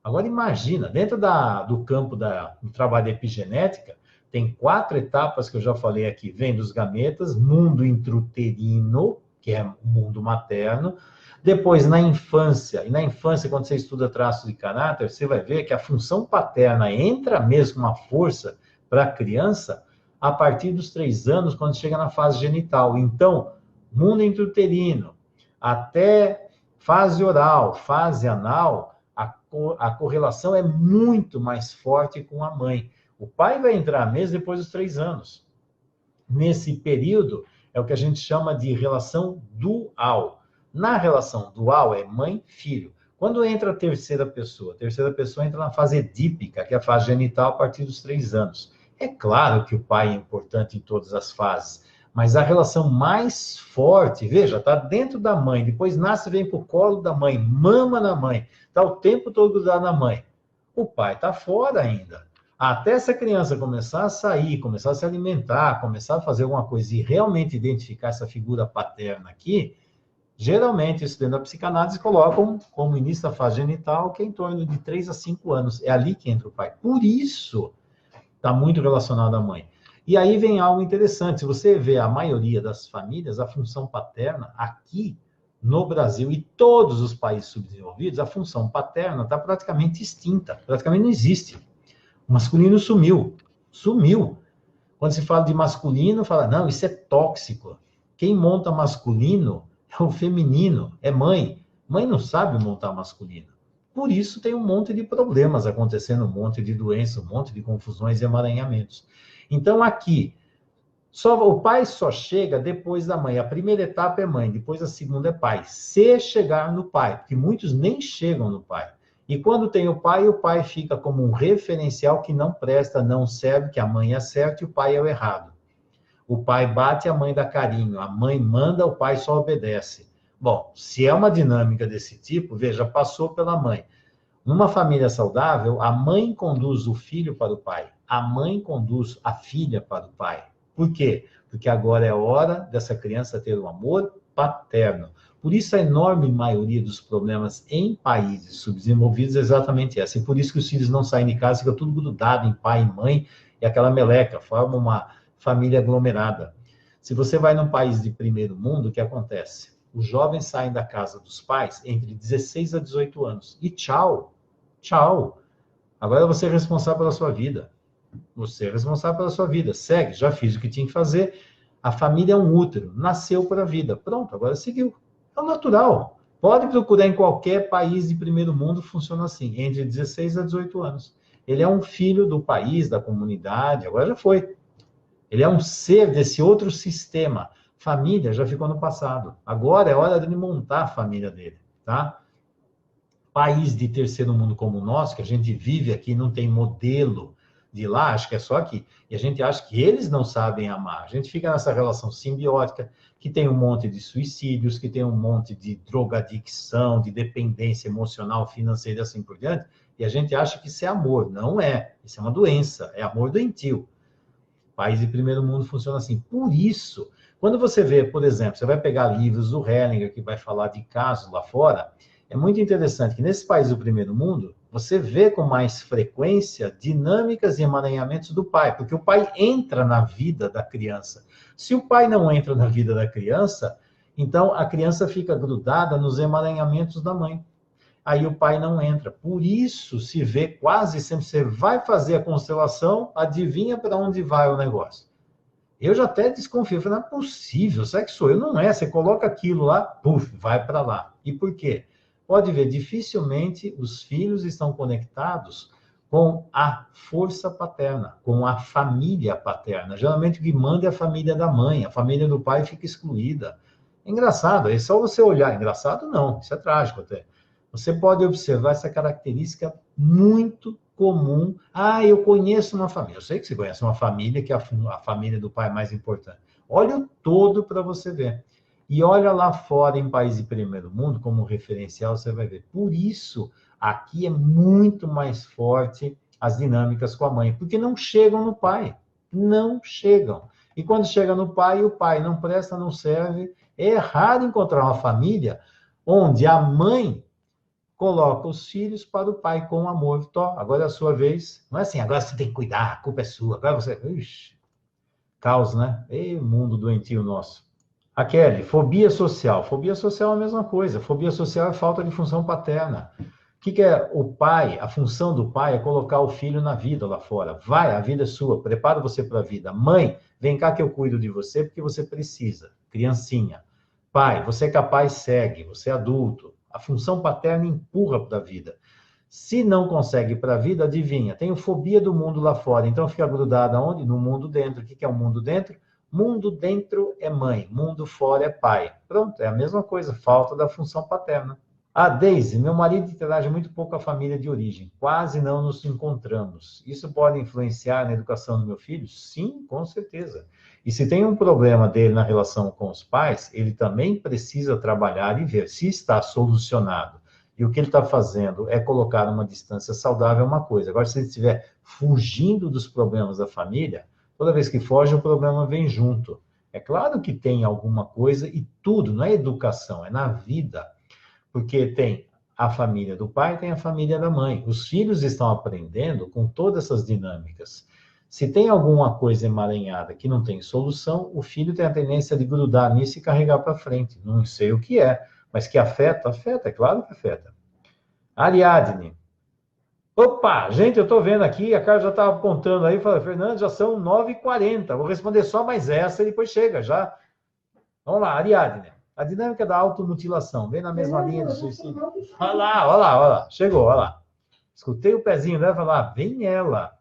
Agora imagina, dentro do campo do trabalho de epigenética, tem 4 etapas que eu já falei aqui. Vem dos gametas, mundo intrauterino, que é o mundo materno. Depois, na infância, e na infância, quando você estuda traços de caráter, você vai ver que a função paterna entra mesmo com uma força para a criança a partir dos 3 anos, quando chega na fase genital. Então, mundo intrauterino, até fase oral, fase anal, a correlação é muito mais forte com a mãe. O pai vai entrar mesmo depois dos 3 anos. Nesse período, é o que a gente chama de relação dual. Na relação dual, é mãe-filho. Quando entra a terceira pessoa entra na fase edípica, que é a fase genital, a partir dos 3 anos. É claro que o pai é importante em todas as fases, mas a relação mais forte, veja, está dentro da mãe, depois nasce, vem para o colo da mãe, mama na mãe, está o tempo todo grudado na mãe. O pai está fora ainda. Até essa criança começar a sair, começar a se alimentar, começar a fazer alguma coisa e realmente identificar essa figura paterna aqui, geralmente, isso dentro da psicanálise, colocam como início da fase genital, que é em torno de 3 a 5 anos. É ali que entra o pai. Por isso, está muito relacionado à mãe. E aí vem algo interessante. Se você vê a maioria das famílias, a função paterna, aqui no Brasil e todos os países subdesenvolvidos, a função paterna está praticamente extinta. Praticamente não existe. O masculino sumiu. Sumiu. Quando se fala de masculino, fala, não, isso é tóxico. Quem monta masculino é o feminino, é mãe. Mãe não sabe montar masculino. Por isso tem um monte de problemas acontecendo, um monte de doenças, um monte de confusões e emaranhamentos. Então, aqui, o pai só chega depois da mãe. A primeira etapa é mãe, depois a segunda é pai. Se chegar no pai, porque muitos nem chegam no pai. E quando tem o pai fica como um referencial que não presta, não serve, que a mãe é certa e o pai é o errado. O pai bate, a mãe dá carinho. A mãe manda, o pai só obedece. Bom, se é uma dinâmica desse tipo, veja, passou pela mãe. Numa família saudável, a mãe conduz o filho para o pai. A mãe conduz a filha para o pai. Por quê? Porque agora é hora dessa criança ter o amor paterno. Por isso a enorme maioria dos problemas em países subdesenvolvidos é exatamente essa. E por isso que os filhos não saem de casa, fica tudo grudado em pai e mãe, e aquela meleca, forma uma família aglomerada. Se você vai num país de primeiro mundo, o que acontece? Os jovens saem da casa dos pais entre 16 a 18 anos. E tchau, tchau. Agora você é responsável pela sua vida. Você é responsável pela sua vida. Segue, já fiz o que tinha que fazer. A família é um útero, nasceu para a vida. Pronto, agora seguiu. É o natural. Pode procurar em qualquer país de primeiro mundo, funciona assim, entre 16 a 18 anos. Ele é um filho do país, da comunidade, agora já foi. Ele é um ser desse outro sistema. Família já ficou no passado. Agora é hora de montar a família dele, tá? País de terceiro mundo como o nosso, que a gente vive aqui, não tem modelo de lá, acho que é só aqui. E a gente acha que eles não sabem amar. A gente fica nessa relação simbiótica, que tem um monte de suicídios, que tem um monte de drogadicção, de dependência emocional, financeira e assim por diante, e a gente acha que isso é amor. Não é. Isso é uma doença. É amor doentio. País de primeiro mundo funciona assim. Por isso, quando você vê, por exemplo, você vai pegar livros do Hellinger, que vai falar de casos lá fora, é muito interessante que nesse país do primeiro mundo, você vê com mais frequência dinâmicas e emaranhamentos do pai, porque o pai entra na vida da criança. Se o pai não entra na vida da criança, então a criança fica grudada nos emaranhamentos da mãe. Aí o pai não entra. Por isso se vê quase sempre, você vai fazer a constelação, adivinha para onde vai o negócio. Eu já até desconfio, falei, não é possível, será que sou eu? Não é, você coloca aquilo lá, puf, vai para lá. E por quê? Pode ver, dificilmente os filhos estão conectados com a força paterna, com a família paterna. Geralmente o que manda é a família da mãe, a família do pai fica excluída. É engraçado, é só você olhar. Engraçado não, isso é trágico até. Você pode observar essa característica muito comum. Ah, eu conheço uma família. Eu sei que você conhece uma família que é a família do pai mais importante. Olha o todo para você ver. E olha lá fora, em países de primeiro mundo, como referencial, você vai ver. Por isso, aqui é muito mais forte as dinâmicas com a mãe, porque não chegam no pai. Não chegam. E quando chega no pai, o pai não presta, não serve. É raro encontrar uma família onde a mãe coloca os filhos para o pai com amor. Tó, agora é a sua vez. Não é assim, agora você tem que cuidar, a culpa é sua. Agora você... Ixi, caos, né? Ei, mundo doentio nosso. A Kelly, fobia social. Fobia social é a mesma coisa. Fobia social é falta de função paterna. O que é o pai? A função do pai é colocar o filho na vida lá fora. Vai, a vida é sua, prepara você para a vida. Mãe, vem cá que eu cuido de você porque você precisa. Criancinha. Pai, você é capaz, segue. Você é adulto. A função paterna empurra para a vida. Se não consegue para a vida, adivinha, tenho fobia do mundo lá fora. Então fica grudada onde? No mundo dentro. O que é o mundo dentro? Mundo dentro é mãe, mundo fora é pai. Pronto, é a mesma coisa, falta da função paterna. Ah, Deise, meu marido interage muito pouco com a família de origem, quase não nos encontramos. Isso pode influenciar na educação do meu filho? Sim, com certeza. E se tem um problema dele na relação com os pais, ele também precisa trabalhar e ver se está solucionado. e o que ele está fazendo é colocar uma distância saudável, é uma coisa. Agora, se ele estiver fugindo dos problemas da família, toda vez que foge, o problema vem junto. É claro que tem alguma coisa, e tudo, não é educação, é na vida. Porque tem a família do pai, tem a família da mãe. Os filhos estão aprendendo com todas essas dinâmicas. Se tem alguma coisa emaranhada que não tem solução, o filho tem a tendência de grudar nisso e carregar para frente. Não sei o que é, mas que afeta, afeta, é claro que afeta. Ariadne. Opa, gente, eu estou vendo aqui, a Carla já estava apontando aí, falando, Fernando, já são 9h40, vou responder só mais essa e depois chega, já. Vamos lá, Ariadne. A dinâmica da automutilação, vem na mesma linha de suicídio. Olha lá, olha lá, olha lá, chegou, olha lá. Escutei o pezinho dela falar, vem ela.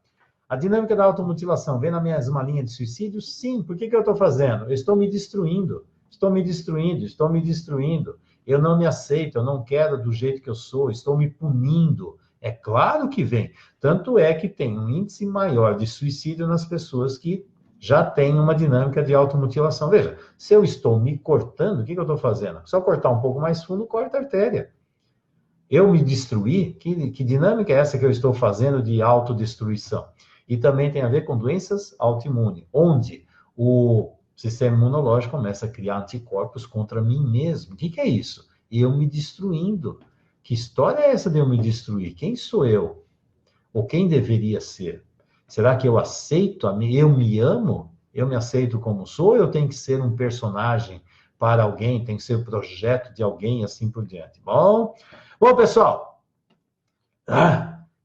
A dinâmica da automutilação vem na mesma linha de suicídio? Sim. Por que eu estou fazendo? Eu estou me destruindo. Estou me destruindo, estou me destruindo. Eu não me aceito, eu não quero do jeito que eu sou, estou me punindo. É claro que vem. Tanto é que tem um índice maior de suicídio nas pessoas que já têm uma dinâmica de automutilação. Veja, se eu estou me cortando, o que eu estou fazendo? Só cortar um pouco mais fundo, corta a artéria. Eu me destruir, que dinâmica é essa que eu estou fazendo de autodestruição? E também tem a ver com doenças autoimunes, onde o sistema imunológico começa a criar anticorpos contra mim mesmo. O que é isso? Eu me destruindo. Que história é essa de eu me destruir? Quem sou eu? Ou quem deveria ser? Será que eu aceito a mim? Eu me amo? Eu me aceito como sou? Ou eu tenho que ser um personagem para alguém? Tem que ser o projeto de alguém, assim por diante. Bom, pessoal.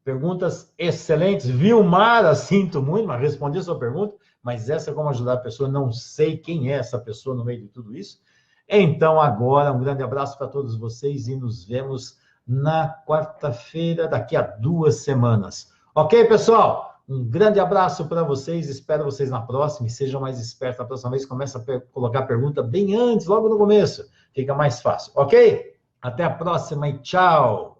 Perguntas excelentes. Vilmara, sinto muito, mas respondi a sua pergunta, mas essa é como ajudar a pessoa, não sei quem é essa pessoa no meio de tudo isso. Então, agora, um grande abraço para todos vocês e nos vemos na quarta-feira, daqui a 2 semanas. Ok, pessoal? Um grande abraço para vocês, espero vocês na próxima e sejam mais espertos. A próxima vez começa a colocar a pergunta bem antes, logo no começo. Fica mais fácil, ok? Até a próxima e tchau!